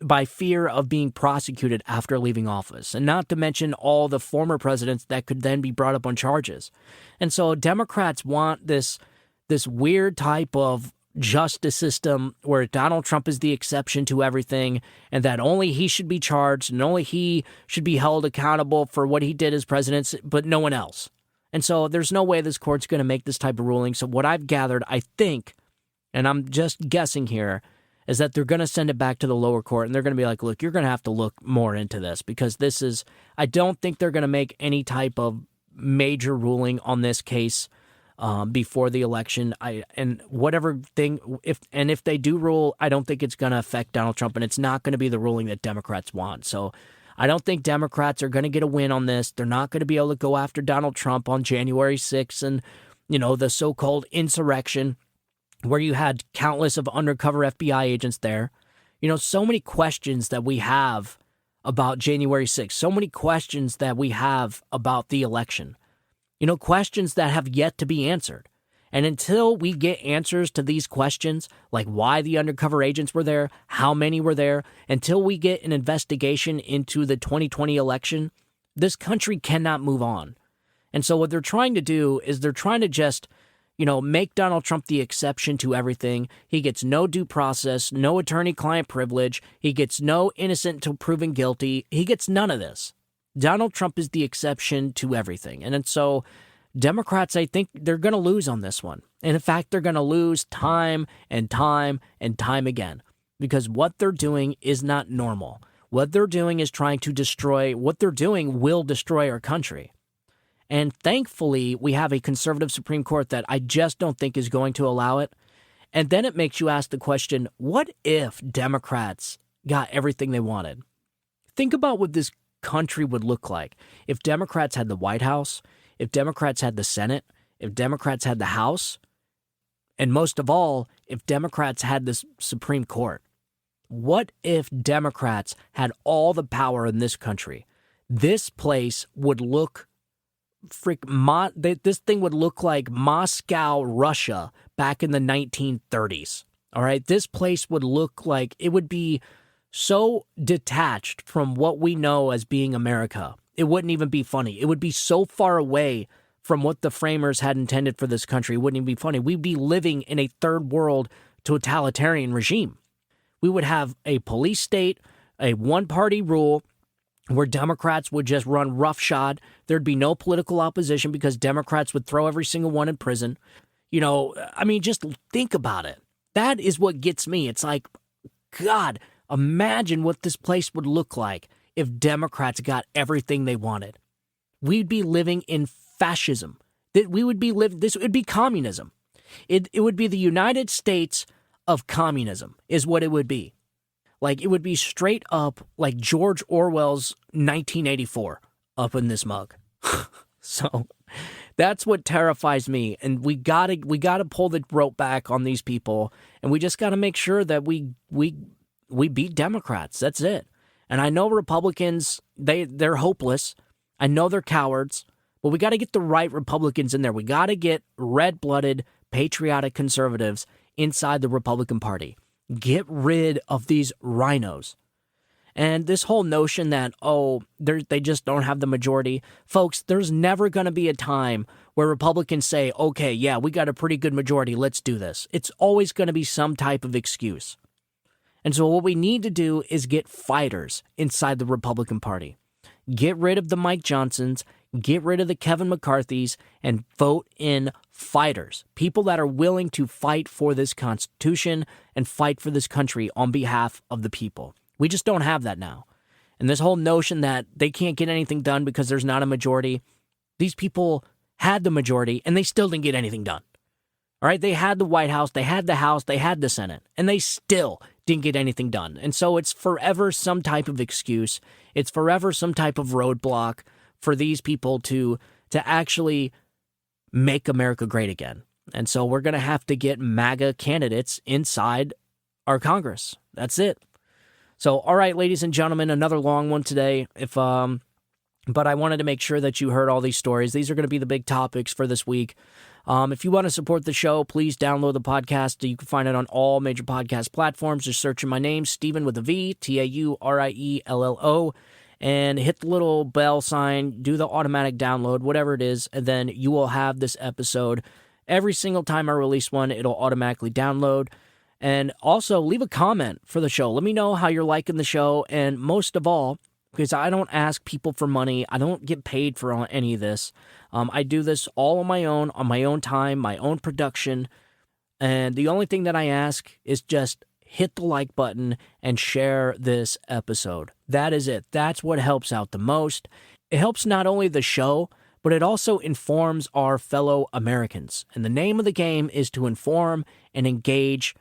by fear of being prosecuted after leaving office, and not to mention all the former presidents that could then be brought up on charges. And so Democrats want this weird type of justice system where Donald Trump is the exception to everything, and that only he should be charged and only he should be held accountable for what he did as president, but no one else. And so there's no way this court's going to make this type of ruling. So what I've gathered, I think, and I'm just guessing here, is that they're going to send it back to the lower court, and they're going to be like, look, you're going to have to look more into this, because this is, I don't think they're going to make any type of major ruling on this case before the election. If they do rule, I don't think it's going to affect Donald Trump, and it's not going to be the ruling that Democrats want. So I don't think Democrats are going to get a win on this. They're not going to be able to go after Donald Trump on January 6th and, the so-called insurrection, where you had countless of undercover FBI agents there. So many questions that we have about January 6th, so many questions that we have about the election, questions that have yet to be answered. And until we get answers to these questions, like why the undercover agents were there, how many were there, until we get an investigation into the 2020 election, this country cannot move on. And so what they're trying to do is they're trying to just make Donald Trump the exception to everything. He gets no due process, no attorney-client privilege. He gets no innocent until proven guilty. He gets none of this. Donald Trump is the exception to everything. And so Democrats, I think they're going to lose on this one. And in fact, they're going to lose time and time and time again, because what they're doing is not normal. What they're doing is trying to destroy, what they're doing will destroy our country. And thankfully, we have a conservative Supreme Court that I just don't think is going to allow it. And then it makes you ask the question, what if Democrats got everything they wanted? Think about what this country would look like if Democrats had the White House, if Democrats had the Senate, if Democrats had the House, and most of all, if Democrats had the Supreme Court. What if Democrats had all the power in this country? This place would look this thing would look like Moscow, Russia back in the 1930s. All right. This place would look like, it would be so detached from what we know as being America. It wouldn't even be funny. It would be so far away from what the framers had intended for this country. It wouldn't even be funny. We'd be living in a third world totalitarian regime. We would have a police state, a one-party rule, where Democrats would just run roughshod. There'd be no political opposition because Democrats would throw every single one in prison. Just think about it. That is what gets me. It's like, God, imagine what this place would look like if Democrats got everything they wanted. We'd be living in fascism. This would be communism. It would be the United States of communism is what it would be. Like, it would be straight up like George Orwell's 1984 up in this mug. So that's what terrifies me. And we gotta pull the rope back on these people. And we just gotta make sure that we beat Democrats. That's it. And I know Republicans, they're hopeless. I know they're cowards. But we got to get the right Republicans in there. We got to get red-blooded, patriotic conservatives inside the Republican Party. Get rid of these rhinos. And this whole notion that, they just don't have the majority. Folks, there's never going to be a time where Republicans say, okay, yeah, we got a pretty good majority, let's do this. It's always going to be some type of excuse. And so what we need to do is get fighters inside the Republican Party. Get rid of the Mike Johnsons, get rid of the Kevin McCarthys, and vote in fighters. People that are willing to fight for this Constitution and fight for this country on behalf of the people. We just don't have that now. And this whole notion that they can't get anything done because there's not a majority, these people had the majority and they still didn't get anything done. All right, they had the White House, they had the House, they had the Senate, and they still didn't get anything done. And so it's forever some type of excuse. It's forever some type of roadblock for these people to actually make America great again. And so we're going to have to get MAGA candidates inside our Congress. That's it. So, all right, ladies and gentlemen, another long one today. But I wanted to make sure that you heard all these stories. These are going to be the big topics for this week. If you want to support the show, please download the podcast. You can find it on all major podcast platforms. Just searching my name, Stephen with a V, Tauriello, and hit the little bell sign, do the automatic download, whatever it is, and then you will have this episode. Every single time I release one, it'll automatically download. And also, leave a comment for the show. Let me know how you're liking the show, and most of all, because I don't ask people for money. I don't get paid for any of this. I do this all on my own time, my own production. And the only thing that I ask is just hit the like button and share this episode. That is it. That's what helps out the most. It helps not only the show, but it also informs our fellow Americans. And the name of the game is to inform and engage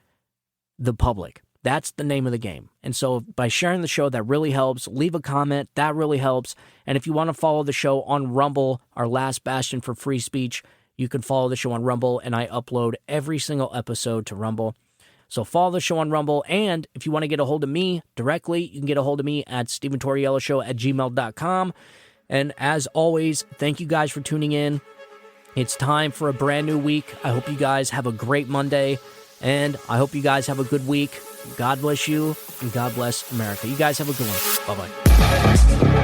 the public. That's the name of the game. And so by sharing the show, that really helps. Leave a comment. That really helps. And if you want to follow the show on Rumble, our last bastion for free speech, you can follow the show on Rumble, and I upload every single episode to Rumble. So follow the show on Rumble. And if you want to get a hold of me directly, you can get a hold of me at StephenTorielloShow@gmail.com. And as always, thank you guys for tuning in. It's time for a brand new week. I hope you guys have a great Monday. And I hope you guys have a good week. God bless you, and God bless America. You guys have a good one. Bye-bye.